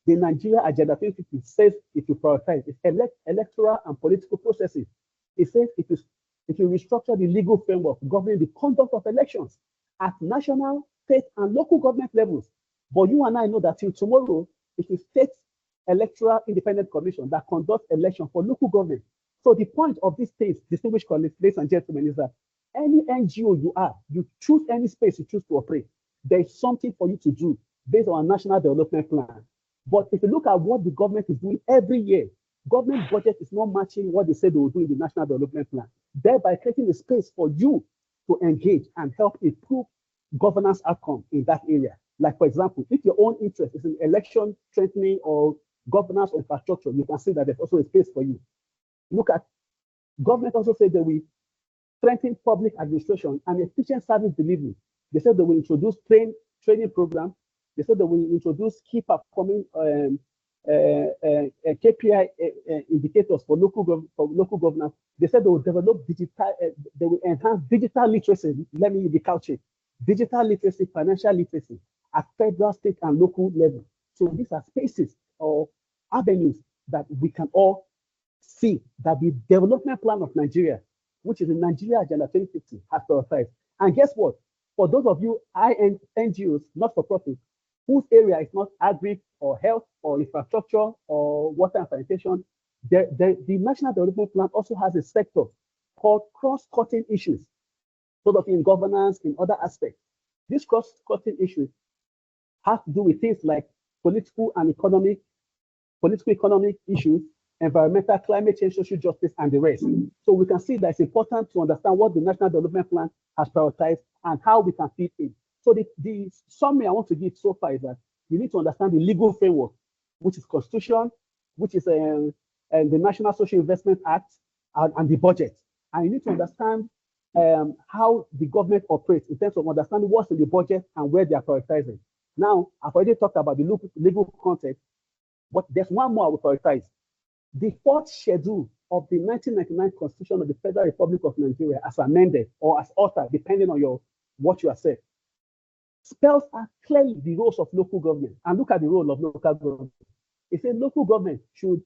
Nigeria Agenda 2050 says it will prioritize is electoral and political processes. It says it will restructure the legal framework governing the conduct of elections at national, state, and local government levels. But you and I know that till tomorrow, it is state electoral independent commission that conducts election for local government. So the point of this space, distinguished colleagues, ladies and gentlemen, is that any NGO you choose any space you choose to operate, there is something for you to do based on a national development plan. But if you look at what the government is doing every year, government budget is not matching what they said they will do in the national development plan, thereby creating a space for you to engage and help improve governance outcome in that area. Like, for example, if your own interest is in election strengthening or governance or infrastructure, you can see that there's also a space for you. Look at, government also said that we strengthen public administration and efficient service delivery. They said they will introduce training program. They said they will introduce key performing KPI indicators for local governance. They said they will develop they will enhance digital literacy. Let me be couching. Digital literacy, financial literacy at federal, state, and local level. So these are spaces or avenues that we can all see that the development plan of Nigeria, which is the Nigeria Agenda 2050, has prioritized. And guess what? For those of you NGOs, not for profit, whose area is not agri or health or infrastructure or water and sanitation, the National Development Plan also has a sector called cross-cutting issues, sort of in governance, in other aspects. These cross-cutting issues have to do with things like political economic issues, environmental, climate change, social justice, and the rest. So we can see that it's important to understand what the National Development Plan has prioritized and how we can fit in. So the summary I want to give so far is that you need to understand the legal framework, which is Constitution, which is the National Social Investment Act, and the budget. And you need to understand how the government operates in terms of understanding what's in the budget and where they are prioritizing. Now, I've already talked about the legal context, but there's one more I will prioritize. The fourth schedule of the 1999 Constitution of the Federal Republic of Nigeria, as amended or as altered, depending on what you have said, spells out clearly the roles of local government. And look at the role of local government. It says local government should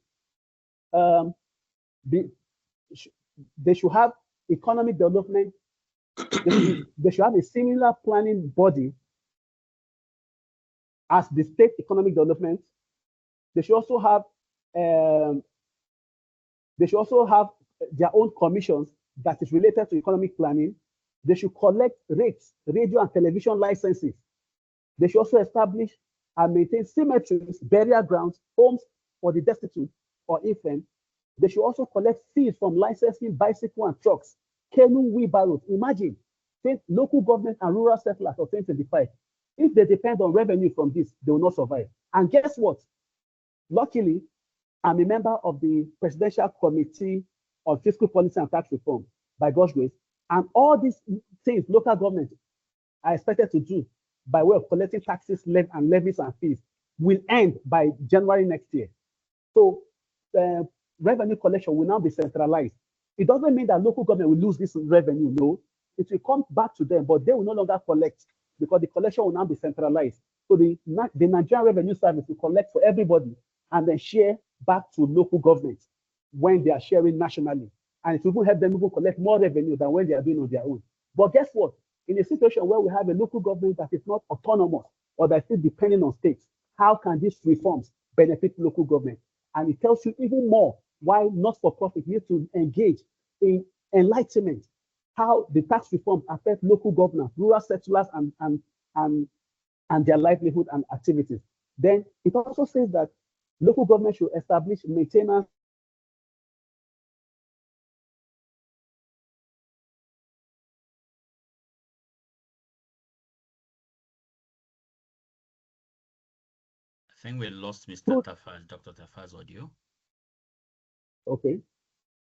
they should have economic development. They should have a similar planning body as the state economic development. They should also have their own commissions that is related to economic planning. They should collect rates, radio and television licenses. They should also establish and maintain cemeteries, burial grounds, homes for the destitute or infant. They should also collect fees from licensing bicycle and trucks, canoe, wheelbarrows. Imagine, local government and rural settlers of 2025. If they depend on revenue from this, they will not survive. And guess what? Luckily, I'm a member of the Presidential Committee on Fiscal Policy and Tax Reform, by God's grace. And all these things local government are expected to do by way of collecting taxes, levies and fees will end by January next year. So revenue collection will now be centralized. It doesn't mean that local government will lose this revenue, no. It will come back to them, but they will no longer collect because the collection will now be centralized. So the Nigerian Revenue Service will collect for everybody and then share back to local governments when they are sharing nationally. And it will help them even collect more revenue than when they are doing on their own. But guess what? In a situation where we have a local government that is not autonomous or that is depending on states, how can these reforms benefit local government? And it tells you even more why not-for-profit need to engage in enlightenment, how the tax reforms affect local governors, rural settlers, and their livelihood and activities. Then it also says that local government should establish maintenance. I think we lost Mr. Tafaz, Dr. Tafaz audio. Okay.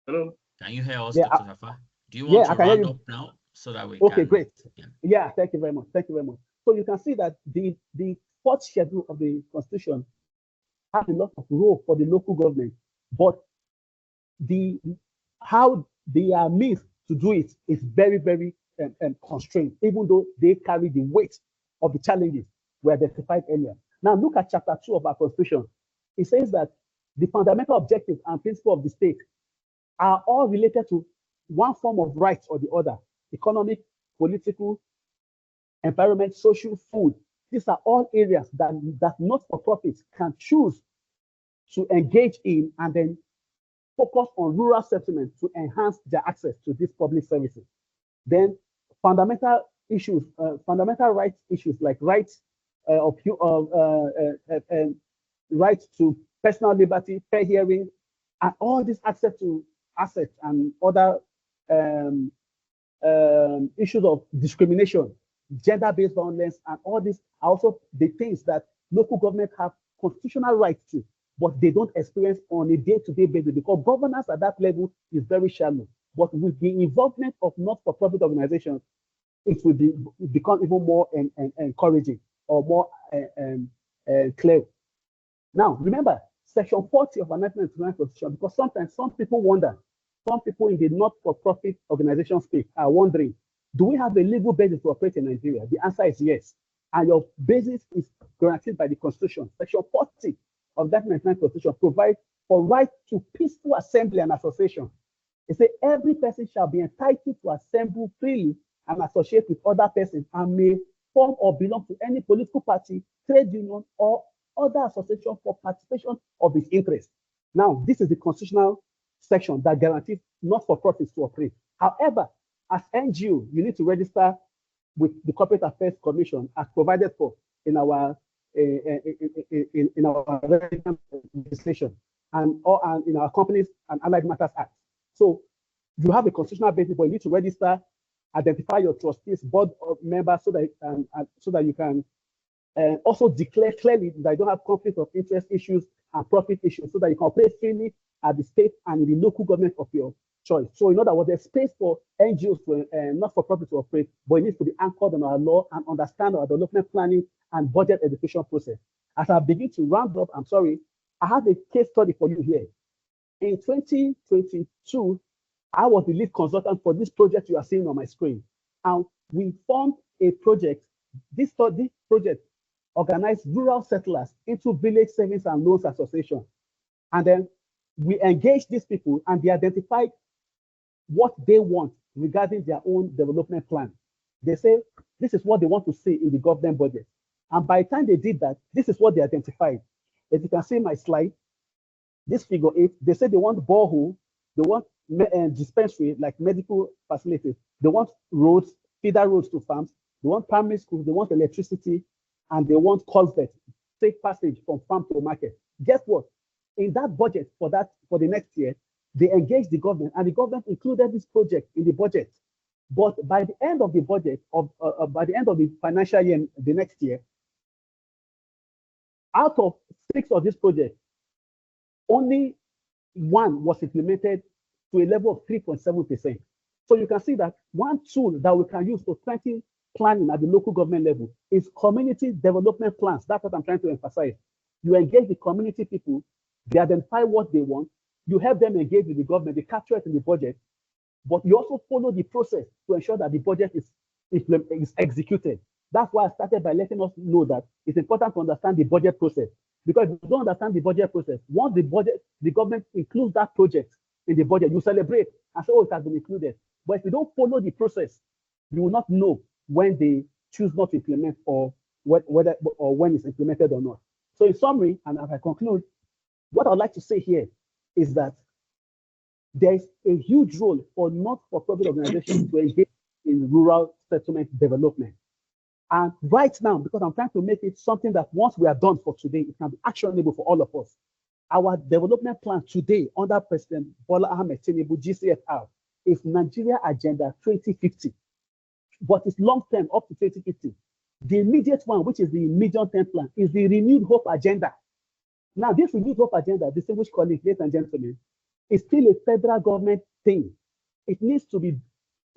Hello. Can you hear us, Yeah, Dr. Tafaz? Do you want to round up now so that we can? Okay, great. Yeah, thank you very much. Thank you very much. So you can see that the fourth schedule of the Constitution has a lot of role for the local government, but how they are meant to do it is very, very constrained, even though they carry the weight of the challenges we identified earlier. Now look at chapter 2 of our Constitution. It says that the fundamental objectives and principles of the state are all related to one form of rights or the other: economic, political, environment, social, food. These are all areas that not-for-profits can choose to engage in and then focus on rural settlement to enhance their access to these public services. Then fundamental issues, fundamental rights issues like rights rights to personal liberty, fair hearing, and all this access to assets and other issues of discrimination, gender-based violence, and all these are also the things that local government have constitutional rights to, but they don't experience on a day-to-day basis because governance at that level is very shallow. But with the involvement of not-for-profit organizations, it will become even more encouraging or more clear. Now, remember, Section 40 of our 1999 Constitution, because sometimes some people wonder, some people in the not-for-profit organization space are wondering, do we have a legal basis to operate in Nigeria? The answer is yes. And your basis is guaranteed by the Constitution. Section 40 of that 1999 Constitution provides for right to peaceful assembly and association. It says every person shall be entitled to assemble freely and associate with other persons and may form or belong to any political party, trade union, or other association for participation of his interest. Now, this is the constitutional section that guarantees not-for-profits to operate. However, as NGO, you need to register with the Corporate Affairs Commission as provided for in our legislation and in our Companies and Allied Matters Act. So you have a constitutional basis, but you need to register, identify your trustees, board of members, so that you can also declare clearly that you don't have conflict of interest issues and profit issues, so that you can operate freely at the state and in the local government of your choice. So in other words, there's space for NGOs to not-for-profit to operate, but it needs to be anchored on our law and understand our development planning and budget education process. As I begin to round up, I'm sorry, I have a case study for you here. In 2022, I was the lead consultant for this project you are seeing on my screen. And we formed a project. This project organized rural settlers into village savings and loans association. And then we engaged these people and they identified what they want regarding their own development plan. They say, this is what they want to see in the government budget. And by the time they did that, this is what they identified. As you can see in my slide, this figure 8, they say they want borehole, they want dispensary, like medical facilities, they want roads, feeder roads to farms, they want primary schools, they want electricity, and they want culvert, safe passage from farm to market. Guess what? In that budget for the next year, they engaged the government, and the government included this project in the budget. But by the end of the budget, by the end of the financial year, the next year, out of 6 of this project, only 1 was implemented to a level of 3.7%. So you can see that one tool that we can use for strengthening planning at the local government level is community development plans. That's what I'm trying to emphasize. You engage the community people, they identify what they want, you help them engage with the government, they capture it in the budget, but you also follow the process to ensure that the budget is executed. That's why I started by letting us know that it's important to understand the budget process. Because if you don't understand the budget process, once the government includes that project in the budget, you celebrate and say, oh, it has been included. But if you don't follow the process, you will not know when they choose not to implement or whether or when it's implemented or not. So in summary, and as I conclude, what I'd like to say here is that there is a huge role for not-for-profit organizations to engage in rural settlement development. And right now, because I'm trying to make it something that once we are done for today, it can be actionable for all of us. Our development plan today under President Bola Ahmed Tinubu GCFR is Nigeria Agenda 2050, but it's long-term up to 2050. The immediate one, which is the medium-term plan, is the Renewed Hope Agenda. Now, this Renewed Hope Agenda, distinguished colleagues, ladies and gentlemen, is still a federal government thing. It needs to be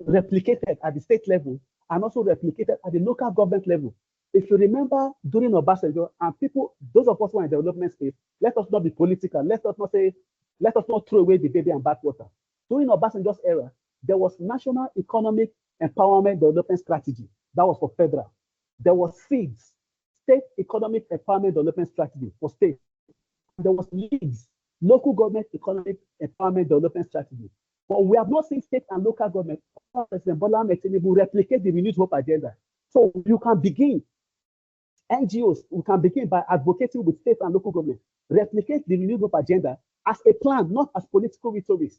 replicated at the state level and also replicated at the local government level. If you remember during Obasanjo, and people, those of us who are in the development space, let us not be political. Let us not throw away the baby and bathwater. During Obasanjo's era, there was National Economic Empowerment Development Strategy. That was for federal. There was SEEDS, State Economic Empowerment Development Strategy for state. There was LEADS, Local Government Economic Empowerment Development Strategy. But we have not seen state and local government, President Bola Ahmed Tinubu, replicate the Renewed Hope Agenda. So you can begin, NGOs, we can begin by advocating with state and local government, replicate the Renewed Hope Agenda as a plan, not as political rhetoric,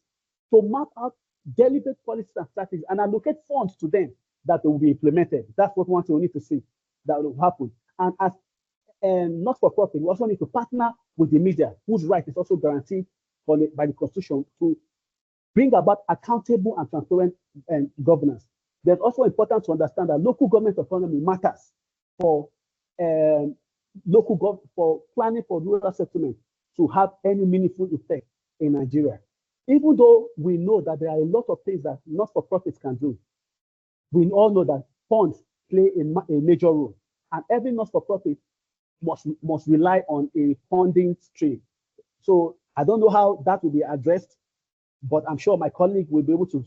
to map out deliberate policies and strategies and allocate funds to them that they will be implemented. That's what one thing we need to see that will happen. And as not-for-profit, we also need to partner with the media, whose right is also guaranteed by the Constitution to bring about accountable and transparent governance. It's also important to understand that local government autonomy matters for for planning for rural settlement to have any meaningful effect in Nigeria. Even though we know that there are a lot of things that not-for-profits can do, we all know that funds play a major role, and every not-for-profit must rely on a funding stream. So I don't know how that will be addressed, but I'm sure my colleague will be able to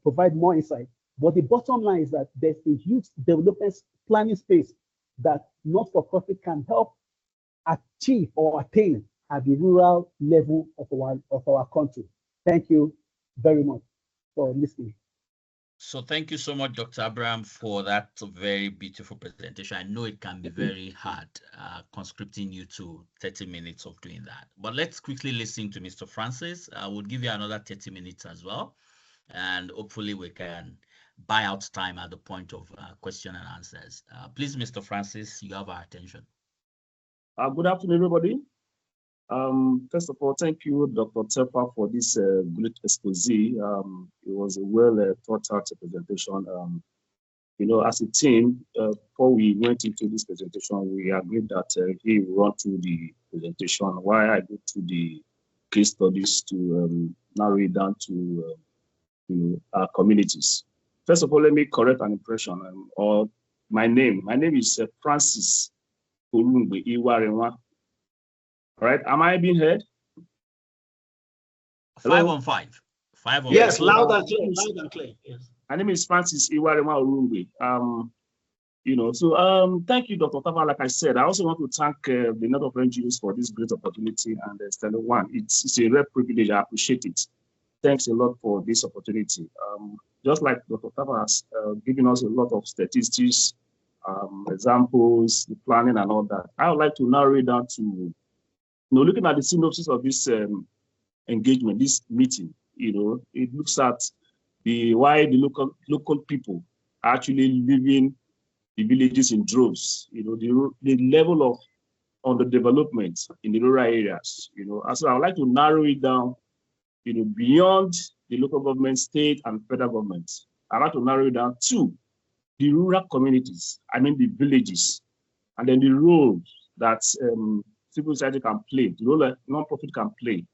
provide more insight. But the bottom line is that there's a huge development planning space that not-for-profit can help achieve or attain at the rural level of our country. Thank you very much for listening. So thank you so much, Dr. Abraham, for that very beautiful presentation. I know it can be very hard conscripting you to 30 minutes of doing that. But let's quickly listen to Mr. Francis. I will give you another 30 minutes as well. And hopefully we can buy out time at the point of question and answers. Please, Mr. Francis, you have our attention. Good afternoon, everybody. First of all, thank you, Dr. Tepa, for this great expose. It was a well thought out presentation. You know, as a team, before we went into this presentation, we agreed that he will run through the presentation while I go through the case studies to narrow it down to you know, our communities. First of all, let me correct an impression or my name. My name is Francis Olungbe Iwarenwa. All right, am I being heard? 515. 515. Yes, loud and clear. Yes. My name is Francis Iwarema Olungbe. You know, so thank you, Dr. Tava. Like I said, I also want to thank the net of NGOs for this great opportunity and Stellar One. It's a rare privilege. I appreciate it. Thanks a lot for this opportunity. Just like Dr. Tava has given us a lot of statistics, examples, the planning and all that, I would like to narrow it down to, you know, looking at the synopsis of this engagement, this meeting, you know, it looks at why the local people are actually living the villages in droves, you know, the level of underdevelopment in the rural areas, you know. And so I would like to narrow it down, you know, beyond the local government, state and federal government. I'd like to narrow it down to the rural communities, I mean the villages, and then the role that civil society can play, the role that non-profit can play.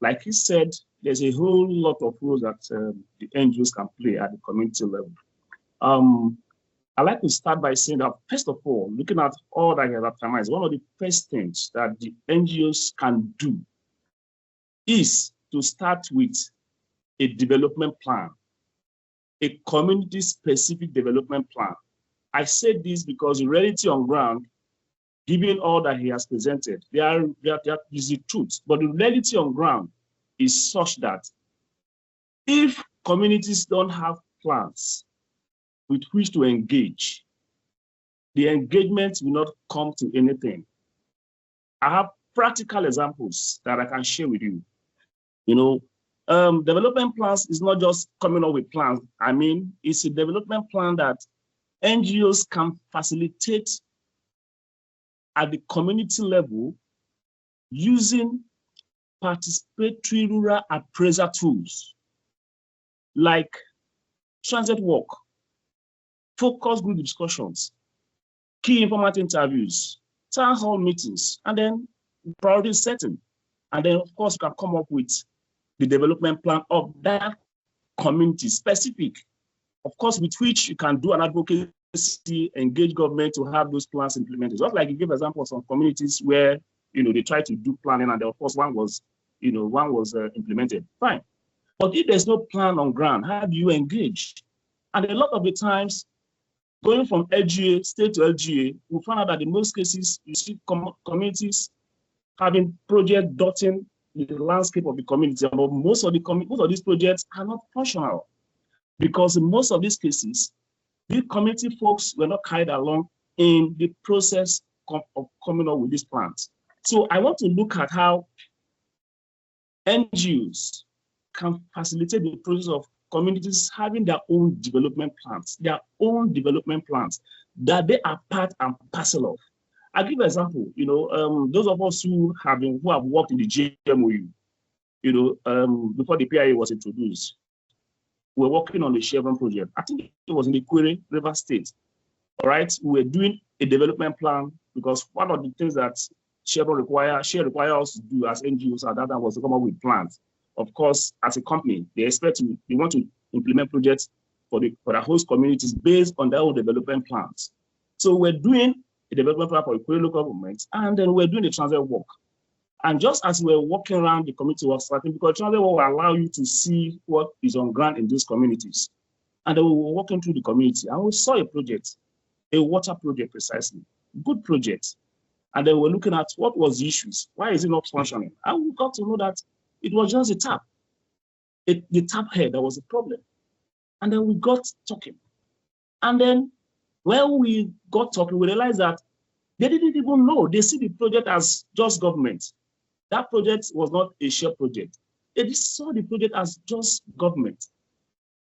Like he said, there's a whole lot of roles that the NGOs can play at the community level. I'd like to start by saying that, first of all, looking at all that you have optimized, one of the first things that the NGOs can do is to start with a development plan, a community-specific development plan. I say this because the reality on ground, given all that he has presented, there is the truth. But the reality on ground is such that if communities don't have plans with which to engage, the engagement will not come to anything. I have practical examples that I can share with you. You know, development plans is not just coming up with plans. I mean, it's a development plan that NGOs can facilitate at the community level using participatory rural appraiser tools like transit walk, focus group discussions, key informant interviews, town hall meetings, and then priority setting. And then, of course, you can come up with the development plan of that community specific, of course, with which you can do an advocacy, engage government to have those plans implemented. Just like you give examples of communities where, you know, they try to do planning and then, of course, one was implemented. Fine. But if there's no plan on ground, how do you engage? And a lot of the times, going from LGA, state to LGA, we find out that in most cases, you see communities having project dotting the landscape of the community, but most of these projects are not functional because in most of these cases, the community folks were not carried along in the process of coming up with these plans. So I want to look at how NGOs can facilitate the process of communities having their own development plans that they are part and parcel of. I'll give an example. You know, those of us who have worked in the GMOU, you know, before the PIA was introduced, we were working on the Chevron project. I think it was in the Query River State. All right, we were doing a development plan because one of the things that Chevron require us to do as NGOs at that time was to come up with plans. Of course, as a company, they want to implement projects for the host communities based on their own development plans. So we're doing a development plan for the Query local government, and then we're doing the transit work. And just as we're walking around the community work starting, because transit work will allow you to see what is on ground in those communities. And then we were walking through the community, and we saw a project, a water project precisely, good project. And then we're looking at what was the issues. Why is it not functioning? And we got to know that it was just a tap. The tap head that was the problem. And then we got talking. And then when we got talking, we realized that they didn't even know. They see the project as just government. That project was not a shared project. They saw the project as just government.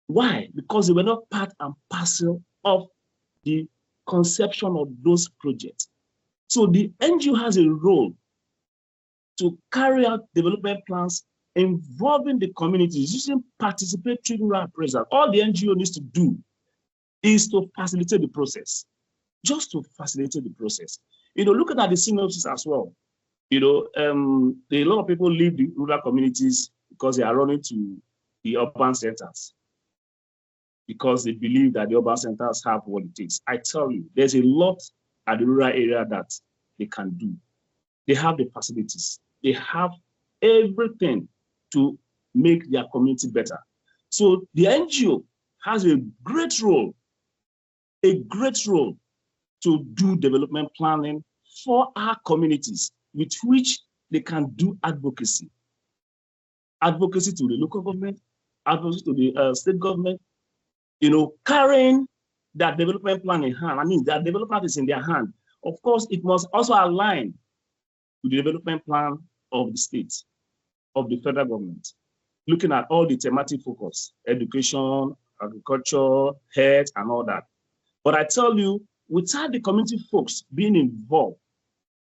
Why? Because they were not part and parcel of the conception of those projects. So the NGO has a role to carry out development plans involving the communities using participatory rural appraisal. All the NGO needs to do is to facilitate the process, just to facilitate the process. Looking at the synopsis as well, a lot of people leave the rural communities because they are running to the urban centers because they believe that the urban centers have what it takes. I tell you, there's a lot at the rural area that they can do. They have the facilities. They have everything to make their community better. So the NGO has a great role to do development planning for our communities, with which they can do advocacy. Advocacy to the local government, advocacy to the state government, carrying that development plan in hand. I mean, that development is in their hand. Of course, it must also align to the development plan of the state, of the federal government, looking at all the thematic focus, education, agriculture, health, and all that. But I tell you, without the community folks being involved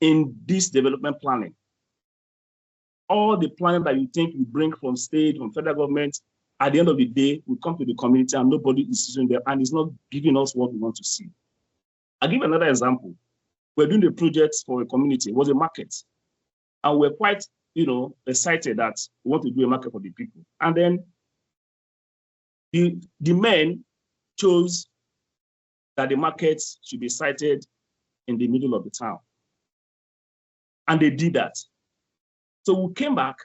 in this development planning, all the planning that you think you bring from state, from federal government, at the end of the day, we come to the community and nobody is sitting there and it's not giving us what we want to see. I'll give another example. We're doing the project for a community. It was a market. And we're quite, excited that we want to do a market for the people. And then the men chose that the market should be sited in the middle of the town. And they did that. So we came back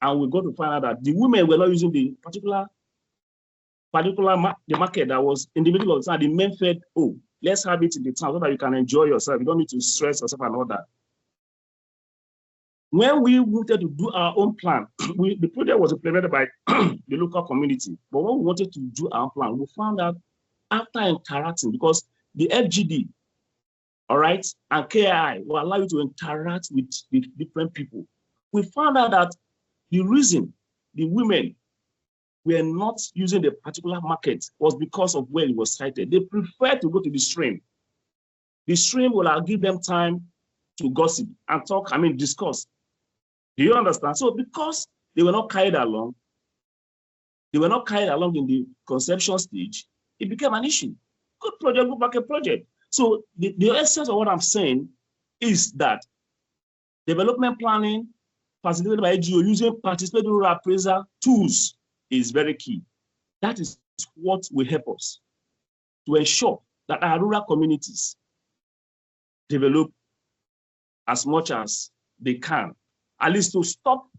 and we got to find out that the women were not using the particular the market that was in the middle of the town. The men said, oh, let's have it in the town so that you can enjoy yourself. You don't need to stress yourself and all that. When we wanted to do our own plan, the project was implemented by the local community. But when we wanted to do our plan, we found out after interacting, because the FGD, all right, and KI will allow you to interact with the different people. We found out that the reason the women were not using the particular market was because of where it was sited. They prefer to go to the stream. The stream will give them time to gossip and talk, discuss. Do you understand? So because they were not carried along in the conception stage, it became an issue. Good project, good market project. So the essence of what I'm saying is that development planning facilitated by NGO using participatory rural appraisal tools is very key. That is what will help us to ensure that our rural communities develop as much as they can, at least to stop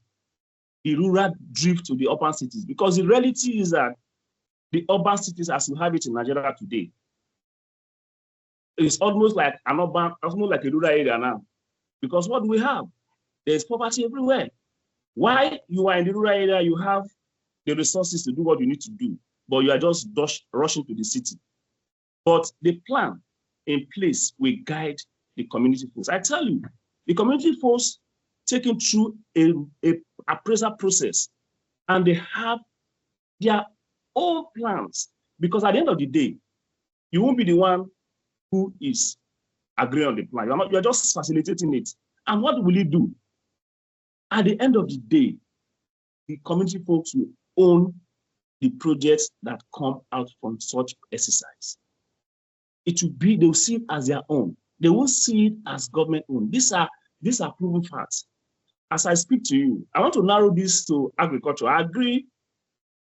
the rural drift to the urban cities. Because the reality is that the urban cities, as we have it in Nigeria today, is almost like an urban, almost like a rural area now. Because what do we have? There's poverty everywhere. Why you are in the rural area, you have the resources to do what you need to do, but you are just rushing to the city. But the plan in place will guide the community force. I tell you, the community force taken through a appraisal process, and they have their own plans, because at the end of the day, you won't be the one who is agreeing on the plan. You're just facilitating it. And what will it do? At the end of the day, the community folks will own the projects that come out from such exercise. It will be, they'll see it as their own. They won't see it as government owned. These are proven facts. As I speak to you, I want to narrow this to agriculture. I agree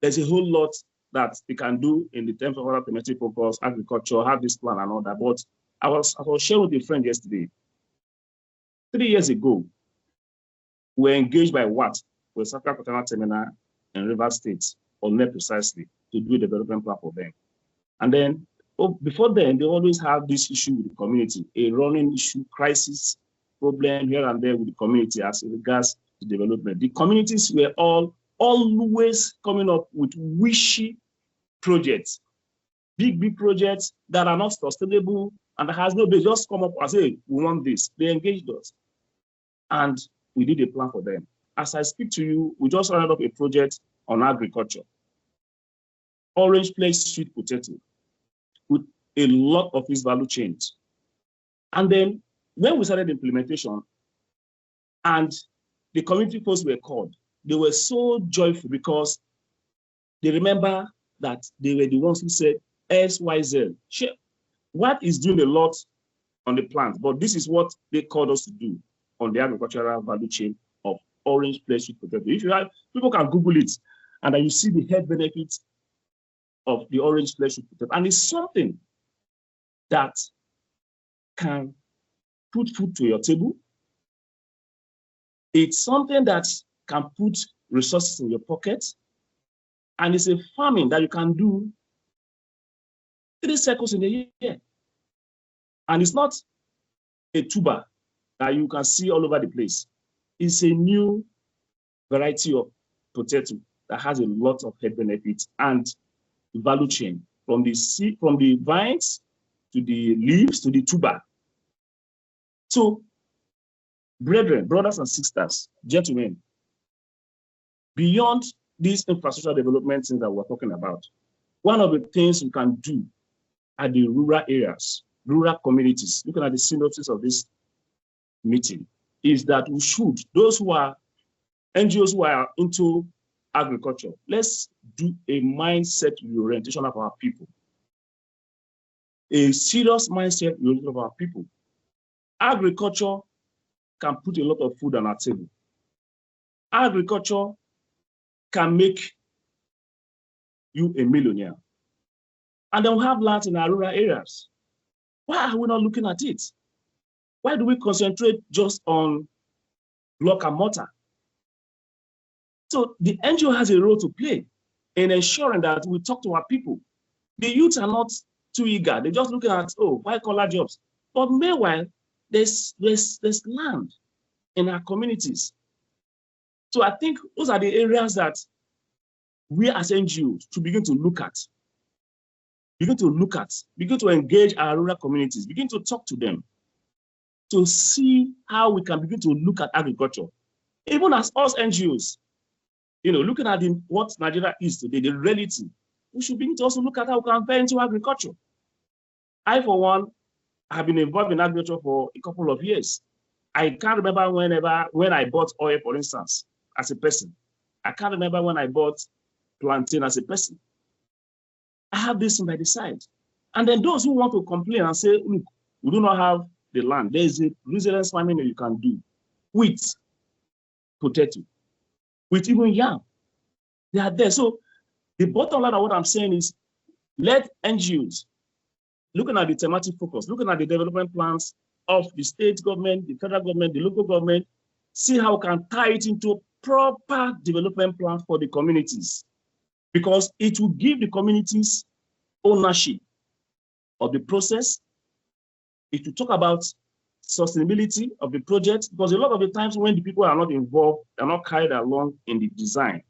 there's a whole lot that they can do in the terms of other thematic focus, agriculture, have this plan and all that. But I was sharing with a friend yesterday. 3 years ago, we were engaged by WAT, with Central Container Terminal in River State, or more precisely, to do a development plan for them. And then, before then, they always have this issue with the community, a running issue, crisis problem here and there with the community as regards to development. The communities were always coming up with wishy projects, big projects that are not sustainable and that has no base. Just come up and say, we want this. They engaged us. And we did a plan for them. As I speak to you, we just rounded up a project on agriculture. Orange place sweet potato with a lot of its value chains. And then when we started implementation and the community folks were called, they were so joyful because they remember that they were the ones who said XYZ. What is doing a lot on the plant, but this is what they called us to do on the agricultural value chain of orange place sweet potato. If you have, people can Google it, and then you see the health benefits of the orange place sweet potato. And it's something that can put food to your table. It's something that can put resources in your pocket. And it's a farming that you can do 3 cycles in a year. And it's not a tuber that you can see all over the place. It's a new variety of potato that has a lot of health benefits and value chain from the seed, from the vines to the leaves to the tuber. So, brethren, brothers and sisters, gentlemen, beyond these infrastructure development things that we're talking about, one of the things we can do at the rural areas, rural communities, looking at the synopsis of this meeting, is that we should, those who are NGOs who are into agriculture, let's do a mindset reorientation of our people. A serious mindset reorientation of our people. Agriculture can put a lot of food on our table. Agriculture can make you a millionaire. And then we have lands in our rural areas. Why are we not looking at it? Why do we concentrate just on block and mortar? So the NGO has a role to play in ensuring that we talk to our people. The youth are not too eager. They're just looking at, oh, white-collar jobs. But meanwhile, there's land in our communities. So I think those are the areas that we as NGOs should begin to look at. Begin to engage our rural communities, begin to talk to them, to see how we can begin to look at agriculture. Even as us NGOs, looking at what Nigeria is today, the reality, we should begin to also look at how we can venture into agriculture. I, for one, have been involved in agriculture for a couple of years. I can't remember when I bought oil, for instance, as a person. I can't remember when I bought plantain as a person. I have this by the side. And then those who want to complain and say, look, we do not have the land. There is a resilience farming that you can do with potato, with even yam. They are there. So the bottom line of what I'm saying is, let NGOs, looking at the thematic focus, looking at the development plans of the state government, the federal government, the local government, see how we can tie it into proper development plans for the communities. Because it will give the communities ownership of the process. It will talk about sustainability of the project, because a lot of the times when the people are not involved, they're not carried along in the design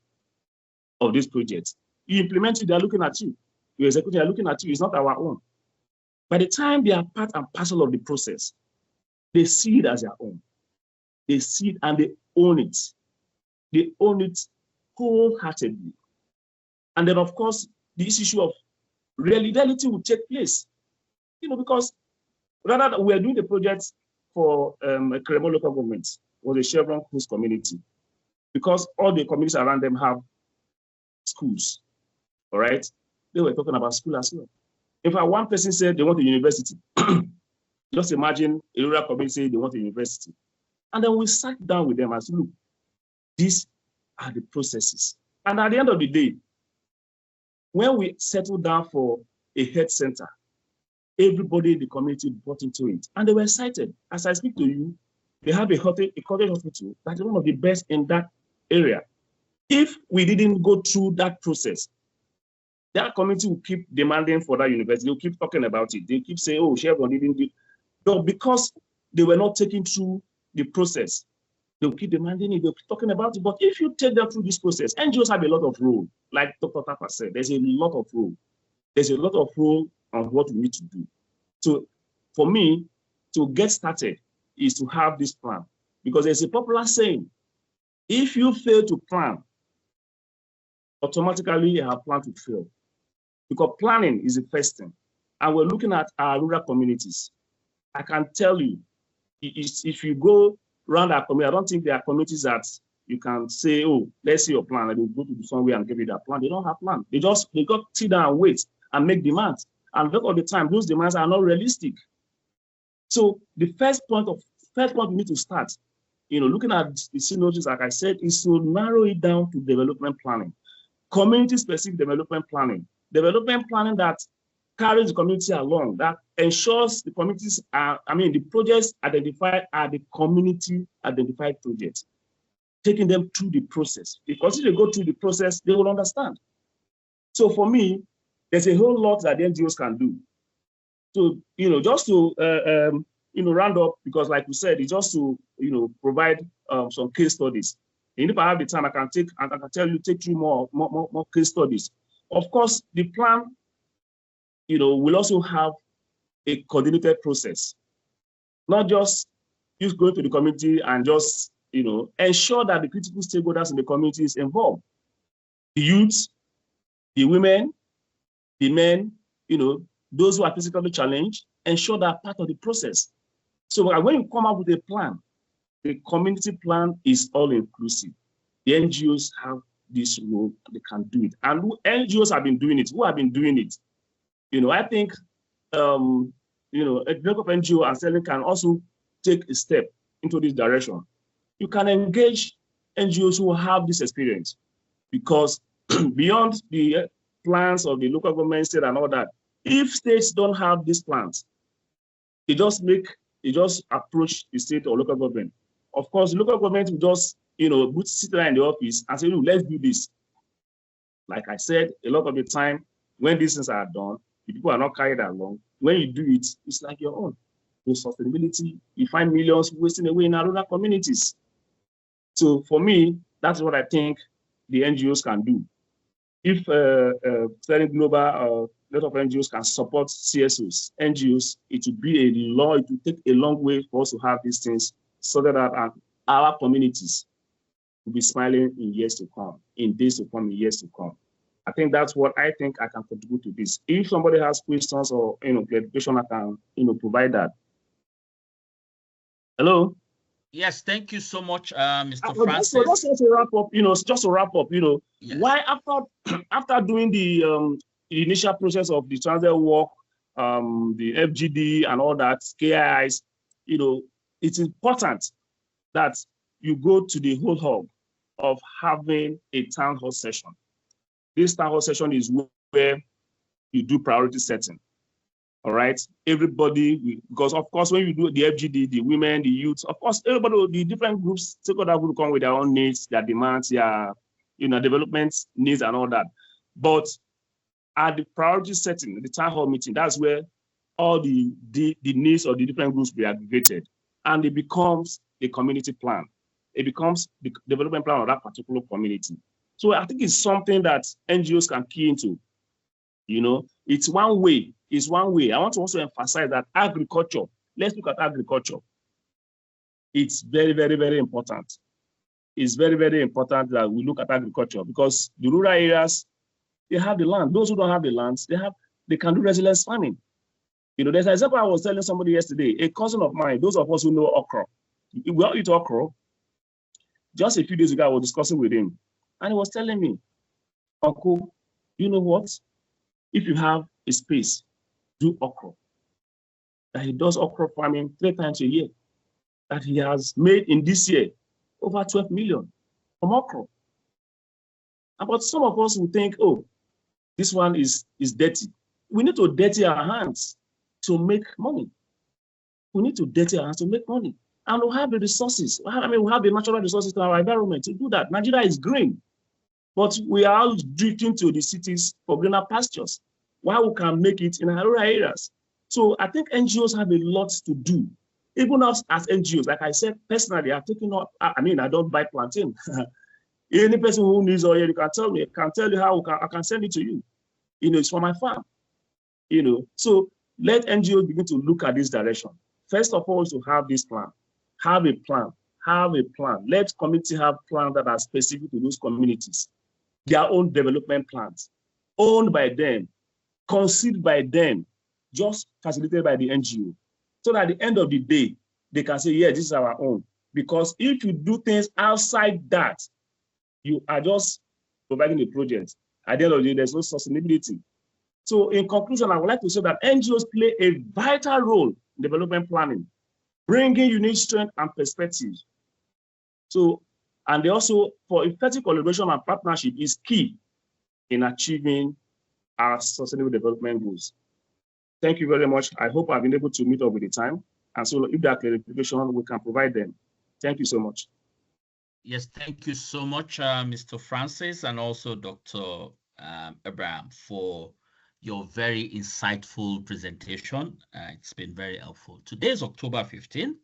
of this project. You implement it, they're looking at you. Your executive are looking at you, it's not our own. By the time they are part and parcel of the process, they see it as their own. They see it and they own it. They own it wholeheartedly. And then, of course, this issue of reality will take place. Because rather than we are doing the project for a Cremo local government or the Chevron Cruise community, because all the communities around them have schools, all right? They were talking about school as well. In fact, one person said they want a university. Just imagine a rural community say they want a university. And then we sat down with them and said, look, these are the processes. And at the end of the day, when we settled down for a health center, everybody in the community bought into it. And they were excited. As I speak to you, they have a cottage hospital that is one of the best in that area. If we didn't go through that process, that community will keep demanding for that university. They'll keep talking about it. They keep saying, oh, Chevron didn't do it. But because they were not taking through the process. They'll keep demanding it, they'll keep talking about it. But if you take them through this process, NGOs have a lot of role. Like Dr. Tapa said, there's a lot of role. There's a lot of role on what we need to do. So for me, to get started is to have this plan. Because there's a popular saying, if you fail to plan, automatically you have planned to fail. Because planning is the first thing. And we're looking at our rural communities. I can tell you, if you go around our community, I don't think there are communities that you can say, oh, let's see your plan, and they'll go to somewhere and give you that plan. They don't have plan. They got to sit down and wait and make demands. And look at the time, those demands are not realistic. So the first point we need to start, looking at the synergies, like I said, is to narrow it down to development planning, community-specific development planning that carries the community along, that ensures the communities the projects identified are the community identified projects, taking them through the process. Because if they go through the process, they will understand. So for me, there's a whole lot that the NGOs can do. So, just to, round up, because like we said, it's just to, provide some case studies. And if I have the time, I can take through more case studies. Of course, the plan, will also have a coordinated process, not just going to the community and just, ensure that the critical stakeholders in the community is involved. The youth, the women, the men, those who are physically challenged, ensure that part of the process. So when you come up with a plan, the community plan is all inclusive. The NGOs have this role, they can do it. And NGOs have been doing it. Who have been doing it? I think, a group of NGO and selling can also take a step into this direction. You can engage NGOs who have this experience, because beyond the plans of the local government, state, and all that, if states don't have these plans, they just approach the state or local government. Of course, the local government will just, sit there in the office and say, let's do this. Like I said, a lot of the time, when these things are done, the people are not carried along. When you do it, it's like your own. The sustainability, you find millions wasting away in our rural communities. So for me, that's what I think the NGOs can do. If Sterling Global, a lot of NGOs can support CSOs, NGOs, it will take a long way for us to have these things, so that our communities will be smiling in years to come, in days to come, in years to come. I think that's what I think I can contribute to this. If somebody has questions or clarification, I can provide that. Hello. Yes, thank you so much, Mr. Francis. So just to wrap up, Yes. Why after doing the initial process of the transfer work, the FGD and all that, KIIs, it's important that you go to the whole hub of having a town hall session. This town hall session is where you do priority setting. All right, everybody, because of course, when you do the FGD, the women, the youth, of course, everybody, the different groups, stakeholder will come with their own needs, their demands, their, development needs and all that. But at the priority setting, the town hall meeting, that's where all the needs of the different groups be aggregated, and it becomes a community plan. It becomes the development plan of that particular community. So I think it's something that NGOs can key into. It's one way. It's one way. I want to also emphasize that agriculture, let's look at agriculture. It's very, very, very important. It's very, very important that we look at agriculture, because the rural areas, they have the land. Those who don't have the lands, they can do resilience farming. There's an example I was telling somebody yesterday, a cousin of mine, those of us who know okra. We all eat okra. Just a few days ago, I was discussing with him, and he was telling me, Uncle, you know what? If you have a space, do okra. That he does okra farming 3 times a year. That he has made in this year over 12 million from okra. But some of us will think, oh, this one is dirty. We need to dirty our hands to make money. We need to dirty our hands to make money. And we have the resources. We have the natural resources in our environment to do that. Nigeria is green, but we are all drifting to the cities for greener pastures, while we can make it in our rural areas. So I think NGOs have a lot to do Even us as NGOs, like I said, personally, I've taken up, I mean, I don't buy plantain. Any person who needs oil, you can tell me, I can tell you how I can send it to you. You know, it's for my farm. You know, so let NGOs begin to look at this direction. First of all, to have this plan, have a plan, have a plan. Let community have plans that are specific to those communities, their own development plans, owned by them, conceived by them, just facilitated by the NGO. So that at the end of the day, they can say, yeah, this is our own. Because if you do things outside that, you are just providing a project. At the end of the day, there's no sustainability. So in conclusion, I would like to say that NGOs play a vital role in development planning, bringing unique strength and perspectives. So, and they also, for effective collaboration and partnership is key in achieving our sustainable development goals. Thank you very much. I hope I've been able to meet up with the time. And so if there are clarifications, we can provide them. Thank you so much. Yes, thank you so much, Mr. Francis, and also Dr. Abraham, for your very insightful presentation. It's been very helpful. Today is October 15,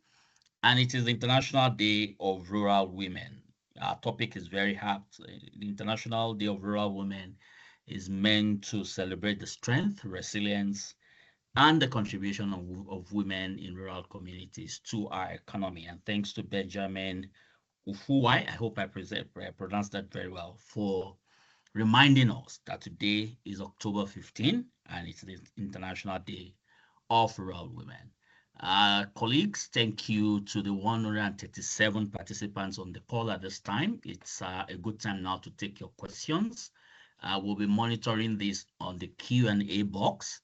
and it is the International Day of Rural Women. Our topic is very apt. The International Day of Rural Women is meant to celebrate the strength, resilience, and the contribution of women in rural communities to our economy. And thanks to Benjamin Ufuwai, I hope I pronounced that very well, for reminding us that today is October 15 and it's the International Day of Rural Women. Colleagues, thank you to the 137 participants on the call at this time. It's a good time now to take your questions. We'll be monitoring this on the Q&A box,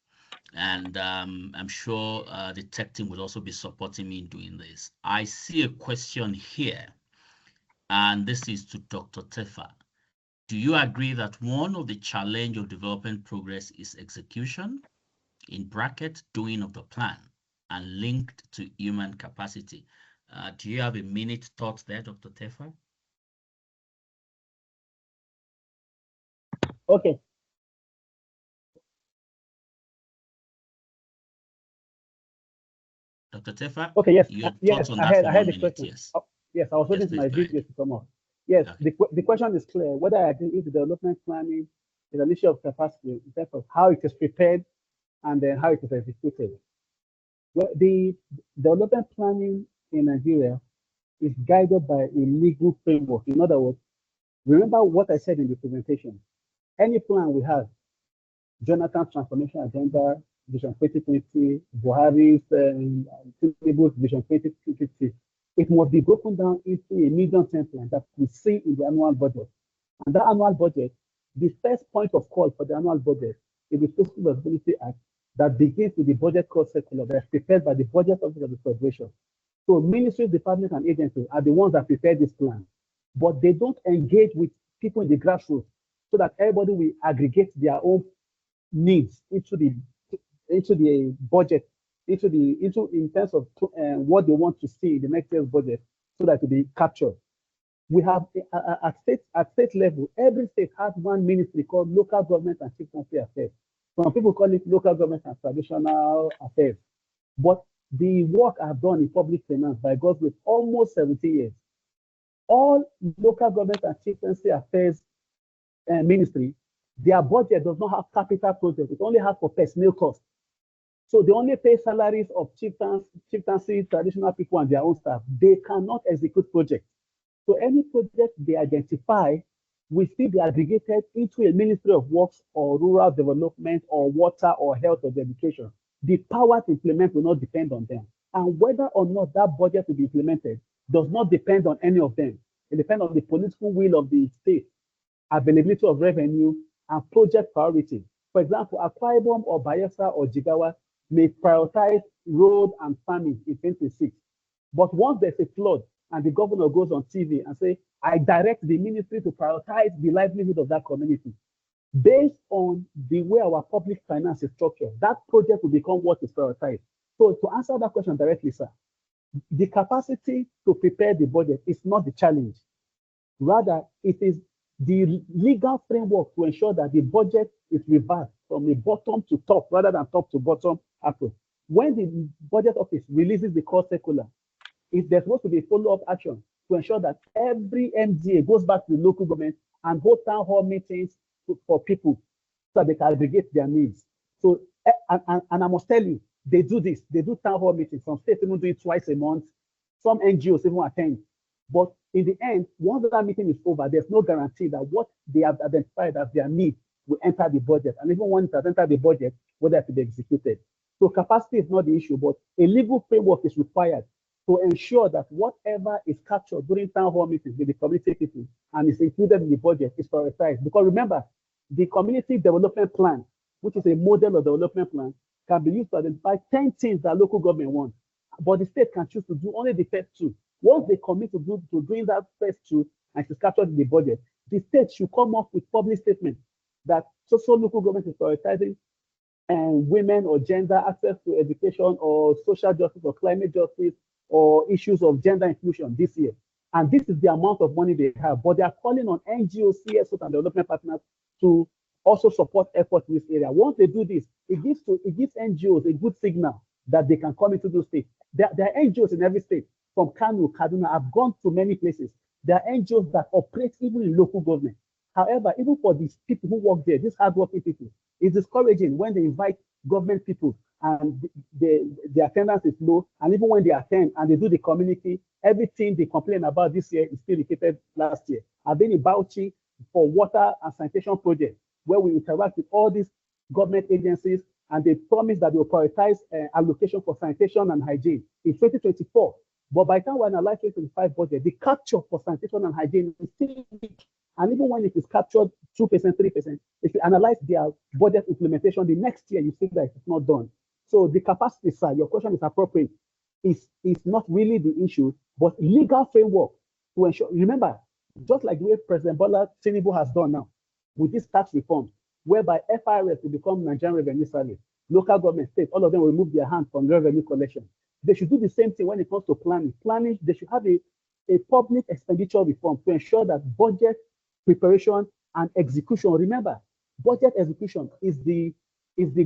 and I'm sure the tech team will also be supporting me in doing this. I see a question here, and this is to Dr. Tefa. Do you agree that one of the challenge of development progress is execution, in bracket, doing of the plan, and linked to human capacity? Do you have a minute thought there, Dr. Tefa? Okay. Dr. Tefa? Okay, yes, Your yes, thoughts on I that had, for I had 1 the minute, question. yes. Oh, yes, I was Yes, waiting for please my go ahead. video to come up. Yes, Okay. the question is clear. Whether I agree if the development planning is an issue of capacity in terms of how it is prepared and then how it is executed. Well, the development planning in Nigeria is guided by a legal framework. In other words, remember what I said in the presentation. Any plan we have, Jonathan's transformation agenda, Vision 2020, Buhari's Vision 2050, it must be broken down into a medium-term plan that we see in the annual budget. And that annual budget, the first point of call for the annual budget is the Fiscal Responsibility Act that begins with the budget cost circular that's prepared by the Budget Office of the Federation. So ministries, departments, and agencies are the ones that prepare this plan, but they don't engage with people in the grassroots so that everybody will aggregate their own needs into the budget, in terms of what they want to see in the next year's budget, so that it will be captured. We have at state level, every state has one ministry called Local Government and Chieftaincy Affairs. Some people call it Local Government and Traditional Affairs. But the work I've done in public finance by God's grace, almost 70 years. All local government and chieftaincy affairs ministry, their budget does not have capital projects. It only has for personnel costs. So they only pay salaries of chieftaincy, traditional people and their own staff. They cannot execute projects. So any project they identify will still be aggregated into a Ministry of Works or Rural Development or Water or Health or Education. The power to implement will not depend on them. And whether or not that budget will be implemented does not depend on any of them. It depends on the political will of the state, availability of revenue, and project priority. For example, Akwa Ibom or Bayelsa or Jigawa may prioritize road and farming in 2026. But once there's a flood and the governor goes on TV and say, I direct the ministry to prioritize the livelihood of that community, based on the way our public finance is structured, that project will become what is prioritized. So to answer that question directly, sir, the capacity to prepare the budget is not the challenge. Rather, it is the legal framework to ensure that the budget is reversed from the bottom to top rather than top to bottom approach. when the budget office releases the core circular, if there's supposed to be a follow-up action to ensure that every MDA goes back to the local government and hold town hall meetings for people so that they can aggregate their needs. So, and I must tell you, they do this. They do town hall meetings. Some states even do it twice a month. Some NGOs even attend. But in the end, once that meeting is over, there's no guarantee that what they have identified as their need will enter the budget. And even when it has entered the budget, whether it will be executed. So capacity is not the issue, but a legal framework is required to ensure that whatever is captured during town hall meetings with the community people and is included in the budget is prioritized. Because remember, the community development plan, which is a model of development plan, can be used to identify 10 things that local government wants. But the state can choose to do only the first 2. Once they commit to doing that first 2 and it's captured in the budget, the state should come up with public statement that social local government is prioritizing and women or gender access to education or social justice or climate justice or issues of gender inclusion this year. And this is the amount of money they have, but they are calling on NGOs, CSOs, and development partners to also support efforts in this area. Once they do this, it gives NGOs a good signal that they can come into those states. There are NGOs in every state, from Kano, Kaduna. I've gone to many places. There are NGOs that operate even in local government. However, even for these people who work there, these hardworking people, it's discouraging when they invite government people and the attendance is low. And even when they attend and they do the community, everything they complain about this year is still repeated last year. I've been in Bauchi for water and sanitation project, where we interact with all these government agencies, and they promise that they will prioritize allocation for sanitation and hygiene in 2024. But by the time we analyze 2025 budget, the capture for sanitation and hygiene is still weak. And even when it is captured 2%, 3%, if you analyze their budget implementation, the next year you see that it's not done. So the capacity side, your question is appropriate. Is not really the issue, but legal framework to ensure. Remember, just like the way President Bola Tinubu has done now with this tax reform, whereby FIRS will become Nigerian Revenue Service, local government, state, all of them will remove their hands from revenue collection. They should do the same thing when it comes to planning. Planning, they should have a public expenditure reform to ensure that budget preparation and execution. Remember, budget execution is the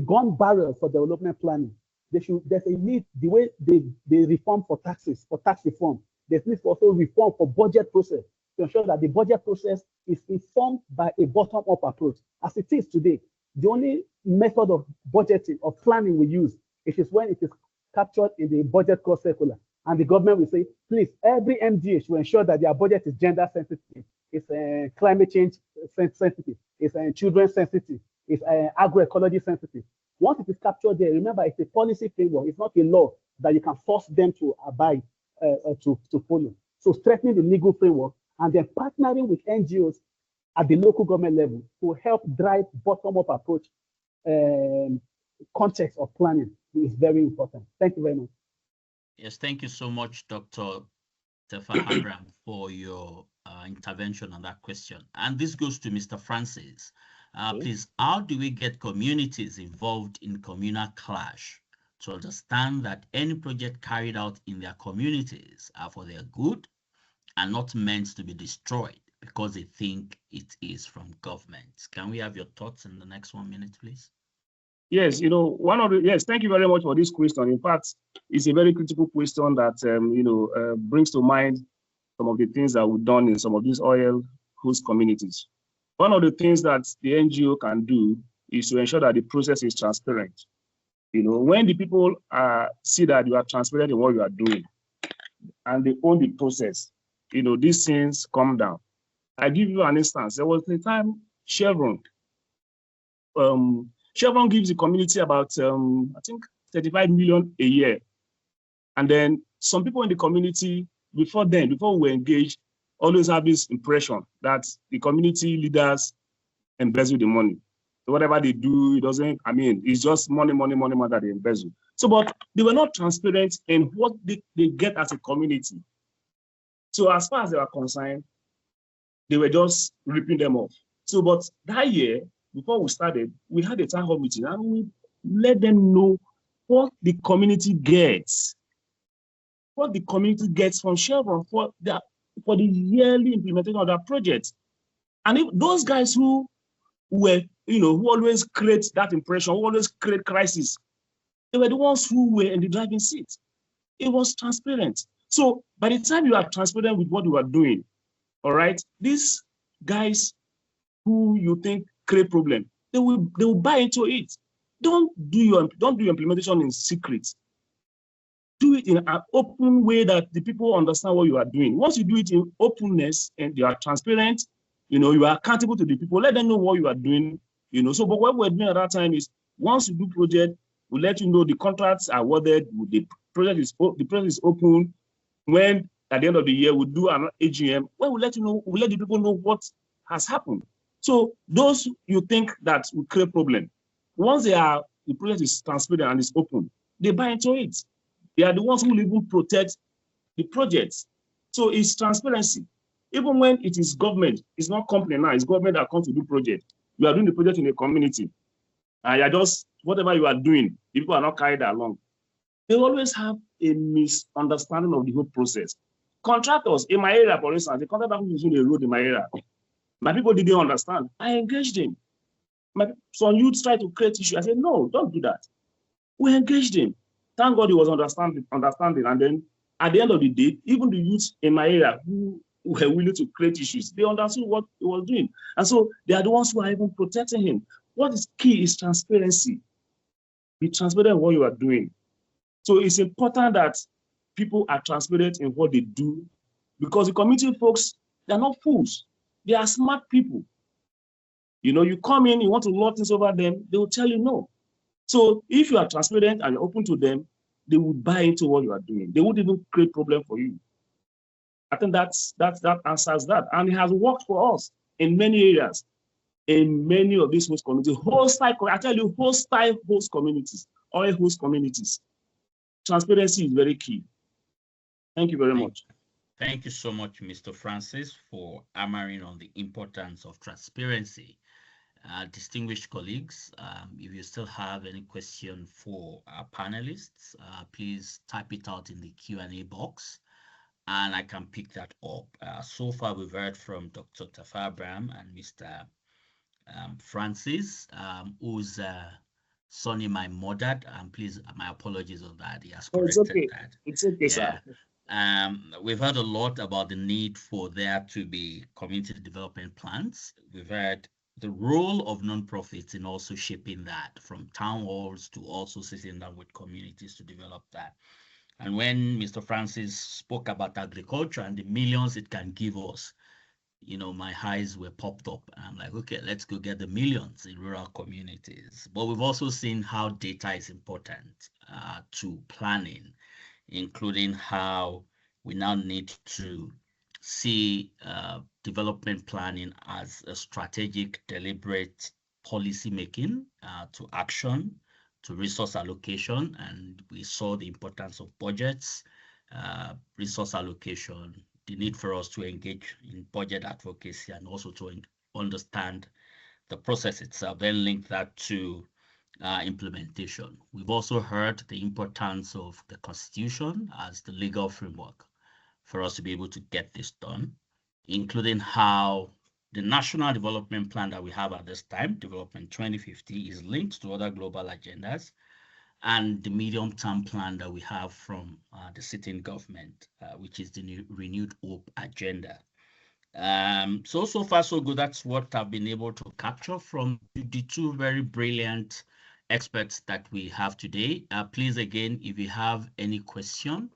gun barrel for development planning. There's a need, the way they reform for taxes, for tax reform, there's need for also reform for budget process to ensure that the budget process is informed by a bottom-up approach. As it is today, the only method of budgeting or planning we use is when it is captured in the budget core circular. And the government will say, please, every MDA should ensure that their budget is gender sensitive, it's climate change sensitive, it's children sensitive, it's agroecology sensitive. Once it is captured there, remember, it's a policy framework. It's not a law that you can force them to abide to follow. So strengthening the legal framework and then partnering with NGOs at the local government level to help drive bottom-up approach context of planning is very important. Thank you very much. Yes, thank you so much, Dr. Tefa Abraham, for your intervention on that question. And this goes to Mr. Francis. Please, how do we get communities involved in communal clash to understand that any project carried out in their communities are for their good and not meant to be destroyed because they think it is from government? Can we have your thoughts in the next 1 minute, please? Yes, yes, thank you very much for this question. In fact, it's a very critical question that, brings to mind some of the things that we've done in some of these oil host communities. One of the things that the NGO can do is to ensure that the process is transparent. When the people see that you are transparent in what you are doing and they own the process, these things come down. I give you an instance. There was a time Chevron gives the community about, I think, 35 million a year. And then some people in the community, before we engage, always have this impression that the community leaders embezzle the money. So whatever they do, it's just money that they embezzle. So, but they were not transparent in what they get as a community. So as far as they were concerned, they were just ripping them off. So, but that year, before we started, we had a town hall meeting and we let them know what the community gets. What the community gets from Chevron for the yearly implementation of that project. And if those guys who were, who always create that impression, who always create crisis, They were the ones who were in the driving seat. It was transparent. So by the time you are transparent with what you are doing, all right, these guys who you think create problem, they will buy into it. Don't do your implementation in secret. Do it in an open way that the people understand what you are doing. Once you do it in openness and you are transparent, you are accountable to the people, let them know what you are doing, So, but what we're doing at that time is once you do project, we'll let you know the contracts are awarded, the project is open. When at the end of the year, we'll do an AGM, where we'll let the people know what has happened. So those you think that will create problem, once the project is transparent and is open, they buy into it. They are the ones who will even protect the projects. So it's transparency. Even when it is government, it's not company now, it's government that comes to do project. You are doing the project in a community, and you're just, whatever you are doing, people are not carried along. They always have a misunderstanding of the whole process. Contractors in my area, for instance, the contractor who is doing a road in my area, my people didn't understand. I engaged him. Some youths try to create issue. I said, no, don't do that. We engaged him. Thank God he was understanding. And then at the end of the day, even the youths in my area who were willing to create issues, they understood what he was doing. And so they are the ones who are even protecting him. What is key is transparency. Be transparent in what you are doing. So it's important that people are transparent in what they do, because the community folks, they're not fools. They are smart people. You come in, you want to lord things over them, they will tell you no. So if you are transparent and you're open to them, they will buy into what you are doing. They won't even create problem for you. I think that answers that. And it has worked for us in many areas, in many of these host communities. I tell you, host communities, all host communities. Transparency is very key. Thank you very much. Thank you so much, Mr. Francis, for hammering on the importance of transparency. Distinguished colleagues, if you still have any question for our panelists, please type it out in the Q&A box, and I can pick that up. So far, we've heard from Dr. Tafa Abraham and Mr. Francis, who's Sonny, my mother, please, my apologies on that. He has corrected that. It's okay, sir. We've heard a lot about the need for there to be community development plans. We've heard the role of nonprofits in also shaping that, from town halls to also sitting down with communities to develop that. And when Mr. Francis spoke about agriculture and the millions it can give us, my eyes were popped up. And I'm like, okay, let's go get the millions in rural communities. But we've also seen how data is important to planning, including how we now need to see development planning as a strategic, deliberate policy making to action, to resource allocation. And we saw the importance of budgets, resource allocation, the need for us to engage in budget advocacy, and also to understand the process itself, then link that to implementation. We've also heard the importance of the Constitution as the legal framework for us to be able to get this done, including how the National Development Plan that we have at this time, Development 2050, is linked to other global agendas, and the medium-term plan that we have from the sitting government, which is the Renewed Hope Agenda. So far, so good. That's what I've been able to capture from the two very brilliant experts that we have today. Please, again, if you have any question,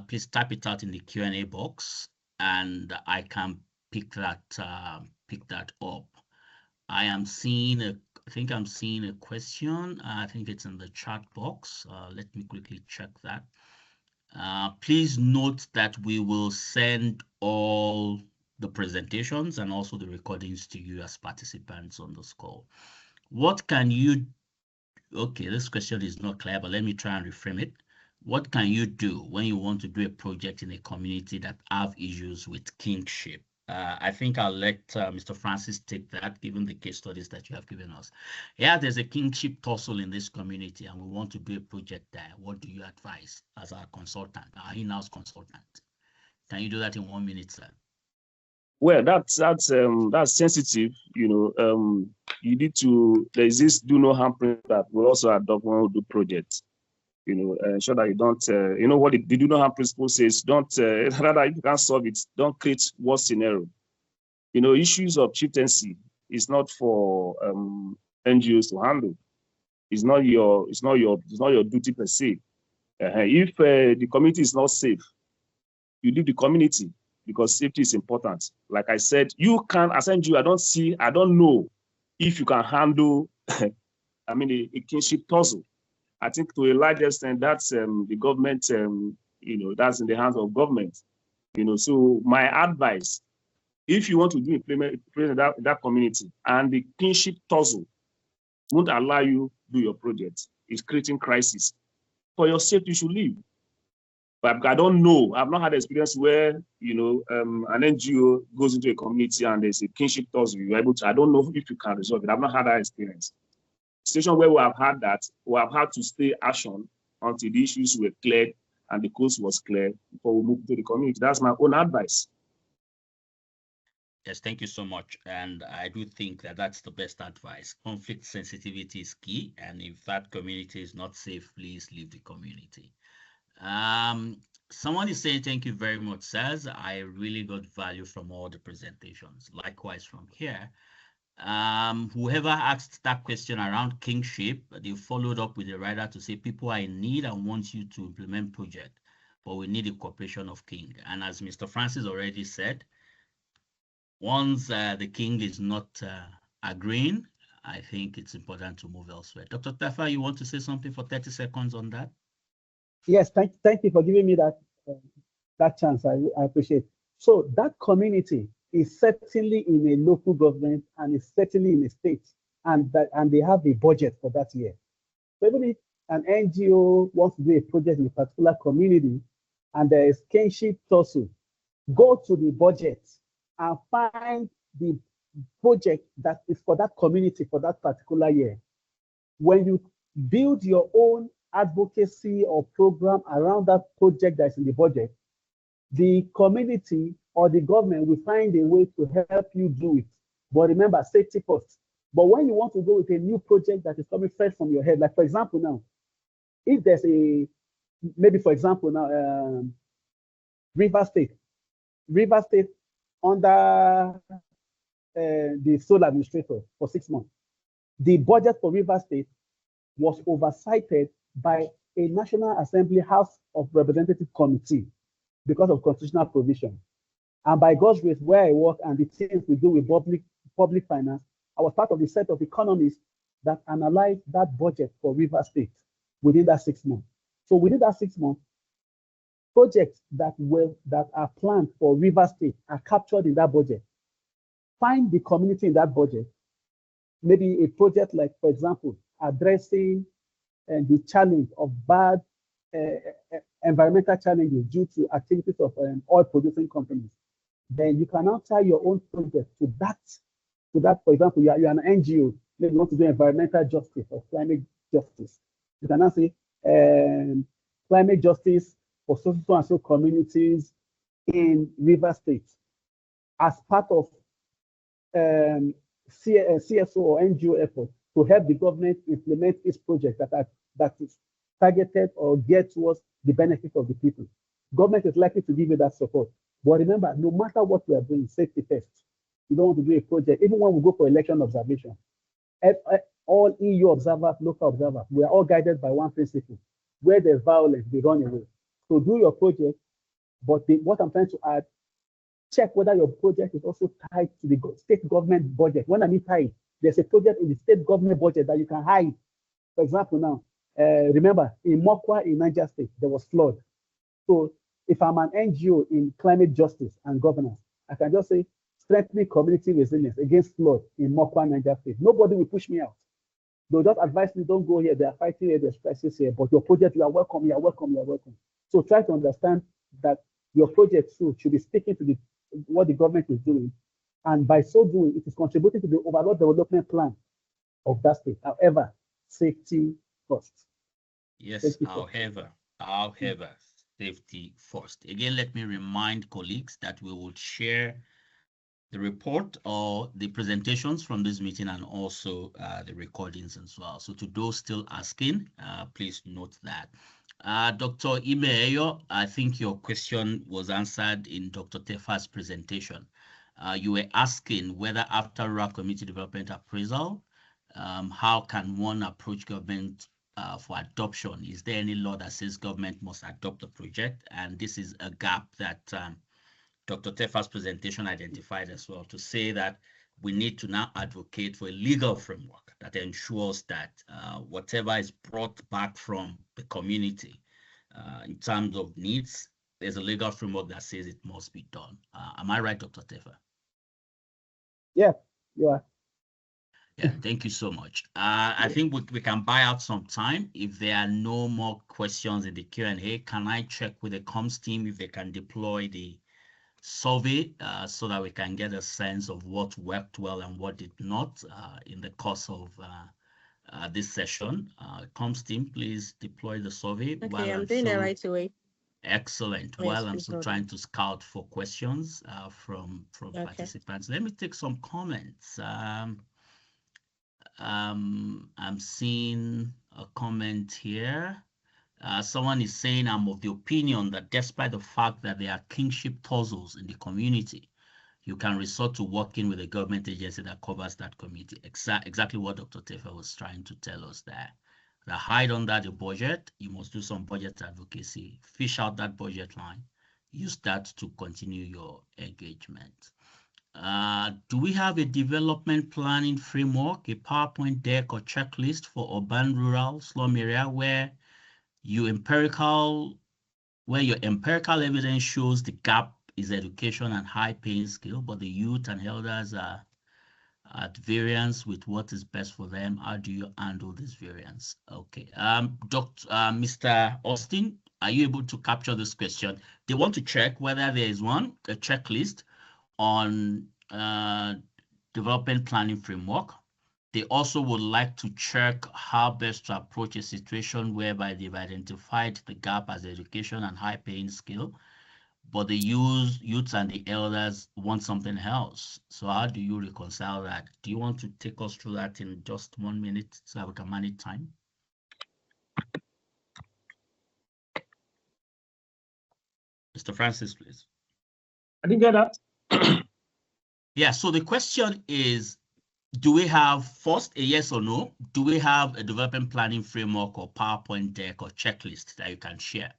please type it out in the Q&A box, and I can pick that up. I think I'm seeing a question. I think it's in the chat box. Let me quickly check that. Please note that we will send all the presentations and also the recordings to you as participants on this call. What can you, okay, this question is not clear, but let me try and reframe it. What can you do when you want to do a project in a community that have issues with kingship? I think I'll let Mr. Francis take that, given the case studies that you have given us. Yeah, there's a kingship tussle in this community, and we want to do a project there. What do you advise as our consultant, our in-house consultant? Can you do that in 1 minute, sir? Well, that's sensitive. You need to. There is this do no harm principle that we also adopt when we do projects. ensure that you don't, what the do no harm principle says, don't, rather if you can't solve it, don't create worse scenario. Issues of chieftaincy is not for NGOs to handle. It's not your duty per se. If the community is not safe, you leave the community because safety is important. Like I said, you can, as NGO, I don't know if you can handle, a kinship tussle. I think to a large extent, that's the government, that's in the hands of government. So my advice, if you want to do implement that community and the kinship tussle won't allow you do your project, it's creating crisis. For your safety, you should leave. But I don't know. I've not had experience where an NGO goes into a community and there's a kinship tussle. You're able to. I don't know if you can resolve it. I've not had that experience. Situation where we have had that, we have had to stay action until the issues were cleared and the coast was cleared before we move to the community. That's my own advice. Yes, thank you so much. And I do think that that's the best advice. Conflict sensitivity is key. And if that community is not safe, please leave the community. Someone is saying, thank you very much, says, I really got value from all the presentations. Likewise from here. Whoever asked that question around kingship, they followed up with a writer to say people are in need and want you to implement project, but we need the cooperation of king. And as Mr. Francis already said, once the king is not agreeing, I think it's important to move elsewhere. Dr. Tafa, you want to say something for 30 seconds on that? Yes, thank you for giving me that chance. I appreciate. So that community is certainly in a local government and is certainly in a state, and they have a budget for that year. So even if an NGO wants to do a project in a particular community and there is kinship tussle, go to the budget and find the project that is for that community for that particular year. When you build your own advocacy or program around that project that's in the budget, the community or the government will find a way to help you do it. But remember, safety first. But when you want to go with a new project that is coming fresh from your head, like for example now, if there's maybe for example now, River State under the sole administrator for 6 months, the budget for River State was oversighted by a National Assembly House of Representatives committee because of constitutional provision. And by God's grace, where I work and the things we do with public finance, I was part of the set of economists that analyzed that budget for River State within that 6 months. So within that 6 months, projects that are planned for River State are captured in that budget. Find the community in that budget. Maybe a project like, for example, addressing the challenge of bad environmental challenges due to activities of oil producing companies. Then you can now tie your own project to that. For example, you are an NGO, maybe you want to do environmental justice or climate justice. You can now say climate justice for so and so communities in River State as part of CSO or NGO effort to help the government implement its project that is targeted or geared towards the benefit of the people. Government is likely to give you that support. But remember, no matter what we are doing, safety first. You don't want to do a project, even when we go for election observation. All EU observers, local observers, we are all guided by one principle. Where there's violence, they run away. So do your project, but what I'm trying to add, check whether your project is also tied to the state government budget. When I mean tied, there's a project in the state government budget that you can hide. For example, now, remember, in Mokwa in Niger State, there was flood. So if I'm an NGO in climate justice and governance, I can just say, strengthening community resilience against flood in Mokwa, Niger State. Nobody will push me out. They'll just advise me, don't go here, they are fighting here, there's crisis here, but your project, you are welcome, you are welcome, you are welcome. So try to understand that your project too should be speaking to what the government is doing. And by so doing, it is contributing to the overall development plan of that state. However, safety first. Yes, Safety however, safety first. Again, let me remind colleagues that we will share the report or the presentations from this meeting and also the recordings as well. So to those still asking, please note that. Dr. Imeyo, I think your question was answered in Dr. Tefa's presentation. You were asking whether after rural community development appraisal, how can one approach government for adoption? Is there any law that says government must adopt the project? And this is a gap that Dr. Tefa's presentation identified as well, to say that we need to now advocate for a legal framework that ensures that whatever is brought back from the community in terms of needs, there's a legal framework that says it must be done. Am I right, Dr. Tefa? Yeah, you are. Yeah, thank you so much. I think we can buy out some time. If there are no more questions in the Q&A, can I check with the comms team if they can deploy the survey so that we can get a sense of what worked well and what did not in the course of this session. Comms team, please deploy the survey. Okay, I'm doing it right away. Excellent. Yes, While I'm please, still hold trying to scout for questions from Okay. participants, let me take some comments. I'm seeing a comment here. Someone is saying, I'm of the opinion that despite the fact that there are kingship tussles in the community, you can resort to working with a government agency that covers that community. Exactly what Dr. Tefa was trying to tell us there. That hide under the budget, you must do some budget advocacy, fish out that budget line, use that to continue your engagement. Do we have a development planning framework, a PowerPoint deck or checklist for urban, rural, slum area where your empirical evidence shows the gap is education and high paying skill, but the youth and elders are at variance with what is best for them? How do you handle this variance? Okay, Mr. Austin, are you able to capture this question? They want to check whether there is a checklist on development planning framework. They also would like to check how best to approach a situation whereby they've identified the gap as education and high paying skill, but the youths and the elders want something else. So how do you reconcile that? Do you want to take us through that in just 1 minute so that we can manage time? Mr. Francis, please. I didn't get that. Yeah, so the question is, do we have, first, a yes or no? Do we have a development planning framework or PowerPoint deck or checklist that you can share?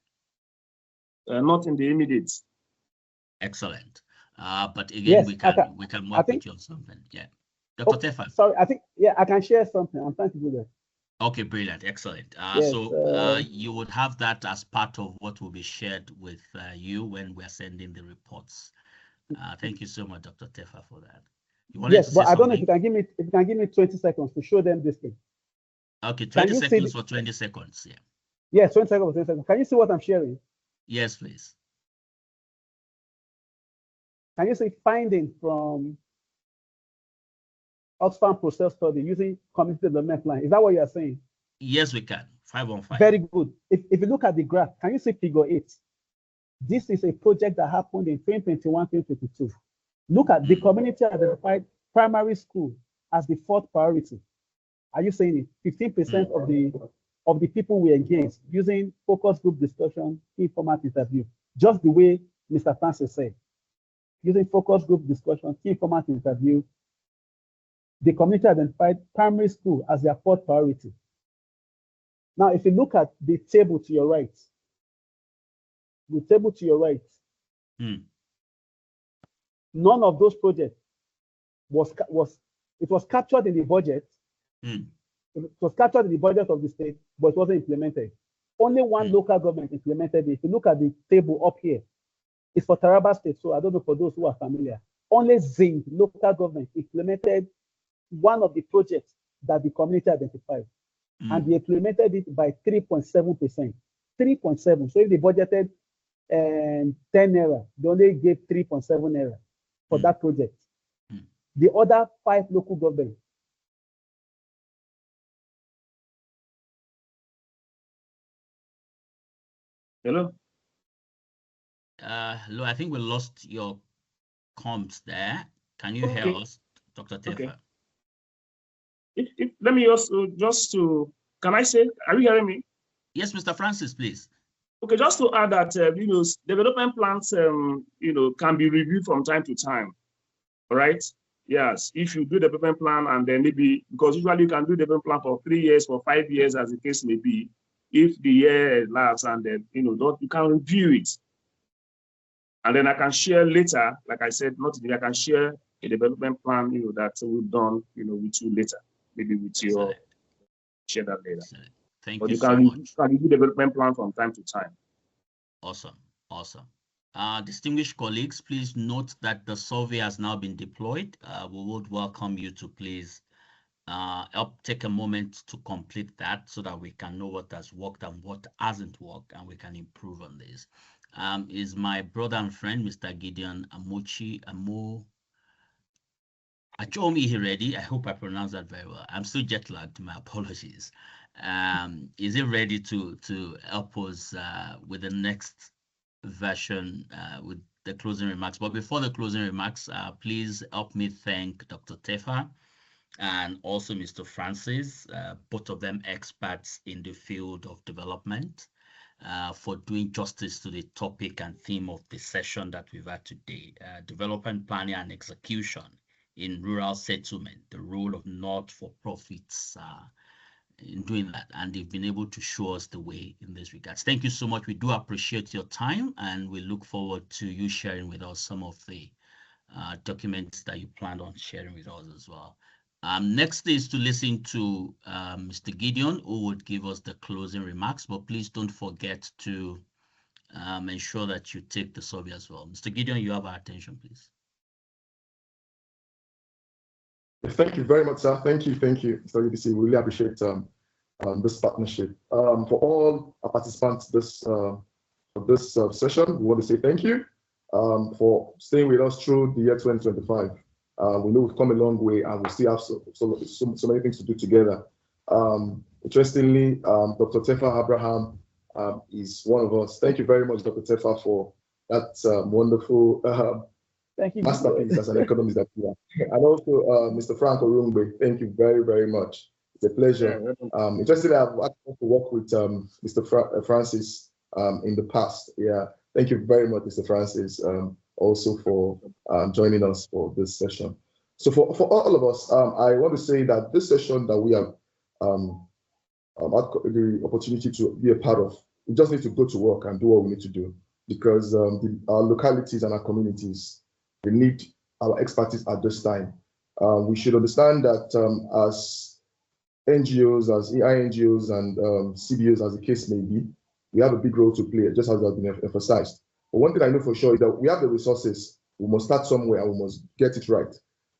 Not in the immediate. Excellent. But again, Yes, we can work with you on something. Yeah. Dr. Tefa. Sorry, I think, yeah, I can share something. I'm trying to do that. Okay, brilliant. Excellent. Yes, you would have that as part of what will be shared with you when we're sending the reports. Thank you so much, Dr. Tefa, for that. Yes, but I don't know if you can give me 20 seconds to show them this thing. Okay, 20 seconds for 20 seconds. Yeah. Yes, 20 seconds for 20 seconds. Can you see what I'm sharing? Yes, please. Can you see finding from Oxfam Process Study using community development plan? Is that what you are saying? Yes, we can. 515. Very good. If you look at the graph, can you see figure 8? This is a project that happened in 2021, 2022. Look at the community identified primary school as the 4th priority. Are you saying it? 15% of the people we engaged using focus group discussion, key format interview, just the way Mr. Francis said. Using focus group discussion, key format interview, the community identified primary school as their 4th priority. Now, if you look at the table to your right, none of those projects was captured in the budget. It was captured in the budget of the state, but it wasn't implemented. Only one local government implemented it. If you look at the table up here, it's for Taraba State. So I don't know for those who are familiar. Only Zing local government implemented one of the projects that the community identified. And they implemented it by 3.7%. 3.7. So if they budgeted 10 naira, they only gave 3.7 naira for that project. The other 5 local governments. Hello? Hello, I think we lost your comms there. Can you hear us, Dr. Tefa? Okay. Let me also can I say, are you hearing me? Yes, Mr. Francis, please. Okay, just to add that, development plans, can be reviewed from time to time, all right? Yes, if you do the development plan and then maybe, because usually you can do the development plan for 3 years, for 5 years, as the case may be. If the year lasts and then, you can review it. And then I can share later, like I said, not today, I can share a development plan, that we've done, with you later, maybe with your, share that later. Excellent. Thank But you you so much. can review development plan from time to time. Awesome. Awesome. Distinguished colleagues, please note that the survey has now been deployed. We would welcome you to please take a moment to complete that so that we can know what has worked and what hasn't worked, and we can improve on this. Is my brother and friend, Mr. Gideon Achomi Hiredi. I hope I pronounced that very well. I'm still jet lagged, my apologies. Is he ready to help us with the next version with the closing remarks? But before the closing remarks, please help me thank Dr. Tefa and also Mr. Francis, both of them experts in the field of development, for doing justice to the topic and theme of the session that we've had today, development planning and execution in rural settlement, the role of not-for-profits in doing that. And they've been able to show us the way in this regards. Thank you so much. We do appreciate your time, and we look forward to you sharing with us some of the documents that you planned on sharing with us as well. Next is to listen to Mr. Gideon, who would give us the closing remarks, but please don't forget to ensure that you take the survey as well. Mr. Gideon, you have our attention, please. Thank you very much, sir. Thank you, Mr. UBC. We really appreciate this partnership. For all our participants this session, we want to say thank you for staying with us through the year 2025. We know we've come a long way, and we still have so many things to do together. Interestingly, Dr. Tefa Abraham is one of us. Thank you very much, Dr. Tefa, for that wonderful Thank you, masterpiece as an economist that you are. And also, Mr. Frank Orungbe, thank you very, very much. It's a pleasure. Interestingly, I've actually to work with Mr. Francis in the past. Yeah, thank you very much, Mr. Francis, also for joining us for this session. So for all of us, I want to say that this session that we have had the opportunity to be a part of, we just need to go to work and do what we need to do, because our localities and our communities, they need our expertise at this time. We should understand that as NGOs, as NGOs and CBOs, as the case may be, we have a big role to play, just as has been emphasized. But one thing I know for sure is that we have the resources. We must start somewhere, and we must get it right,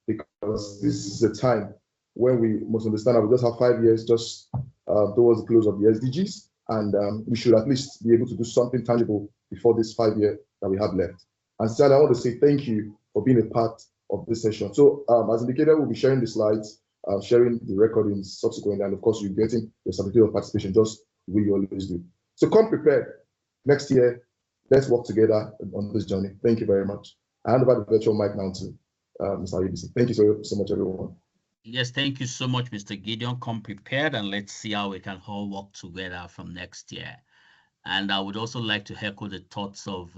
because this is a time when we must understand that we just have 5 years just towards the close of the SDGs, and we should at least be able to do something tangible before this 5 year that we have left. And Sally, I want to say thank you for being a part of this session. So as indicated, we'll be sharing the slides, sharing the recordings subsequently, and of course, you're getting the certificate of participation just the way you always do. So come prepared. Next year, let's work together on this journey. Thank you very much. I hand over the virtual mic now to Mr. ABC. Thank you so much, everyone. Yes, thank you so much, Mr. Gideon. Come prepared, and let's see how we can all work together from next year. And I would also like to echo the thoughts of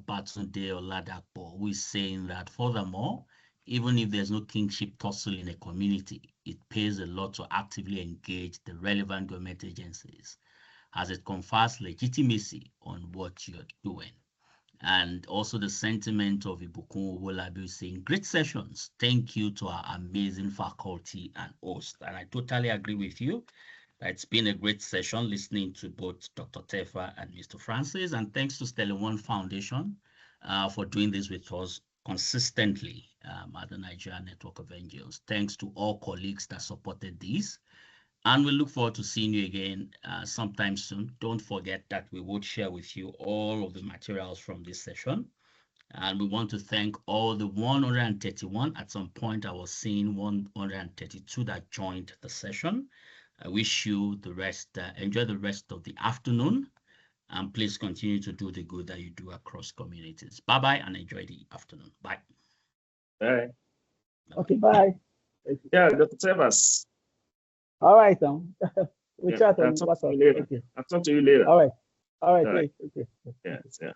Batunde Oladapo, who is saying that furthermore, even if there's no kingship tussle in a community, it pays a lot to actively engage the relevant government agencies, as it confers legitimacy on what you're doing. And also the sentiment of Ibukun Owolabi saying, great sessions. Thank you to our amazing faculty and host. And I totally agree with you. It's been a great session listening to both Dr. Tefa and Mr. Francis, and thanks to Sterling One Foundation for doing this with us consistently at the Nigerian Network of NGOs. Thanks to all colleagues that supported this, and we look forward to seeing you again sometime soon. Don't forget that we will share with you all of the materials from this session, and we want to thank all the 131. At some point, I was seeing 132 that joined the session. I wish you the rest, enjoy the rest of the afternoon, and please continue to do the good that you do across communities. Bye-bye, and enjoy the afternoon. Bye. Bye. Okay, bye. Yeah, Dr. Tebas. All right, we Yeah, chat I'll on talk to WhatsApp. you later. Okay. I'll talk to you later. All right. All right. All right. Okay. Yeah, yeah.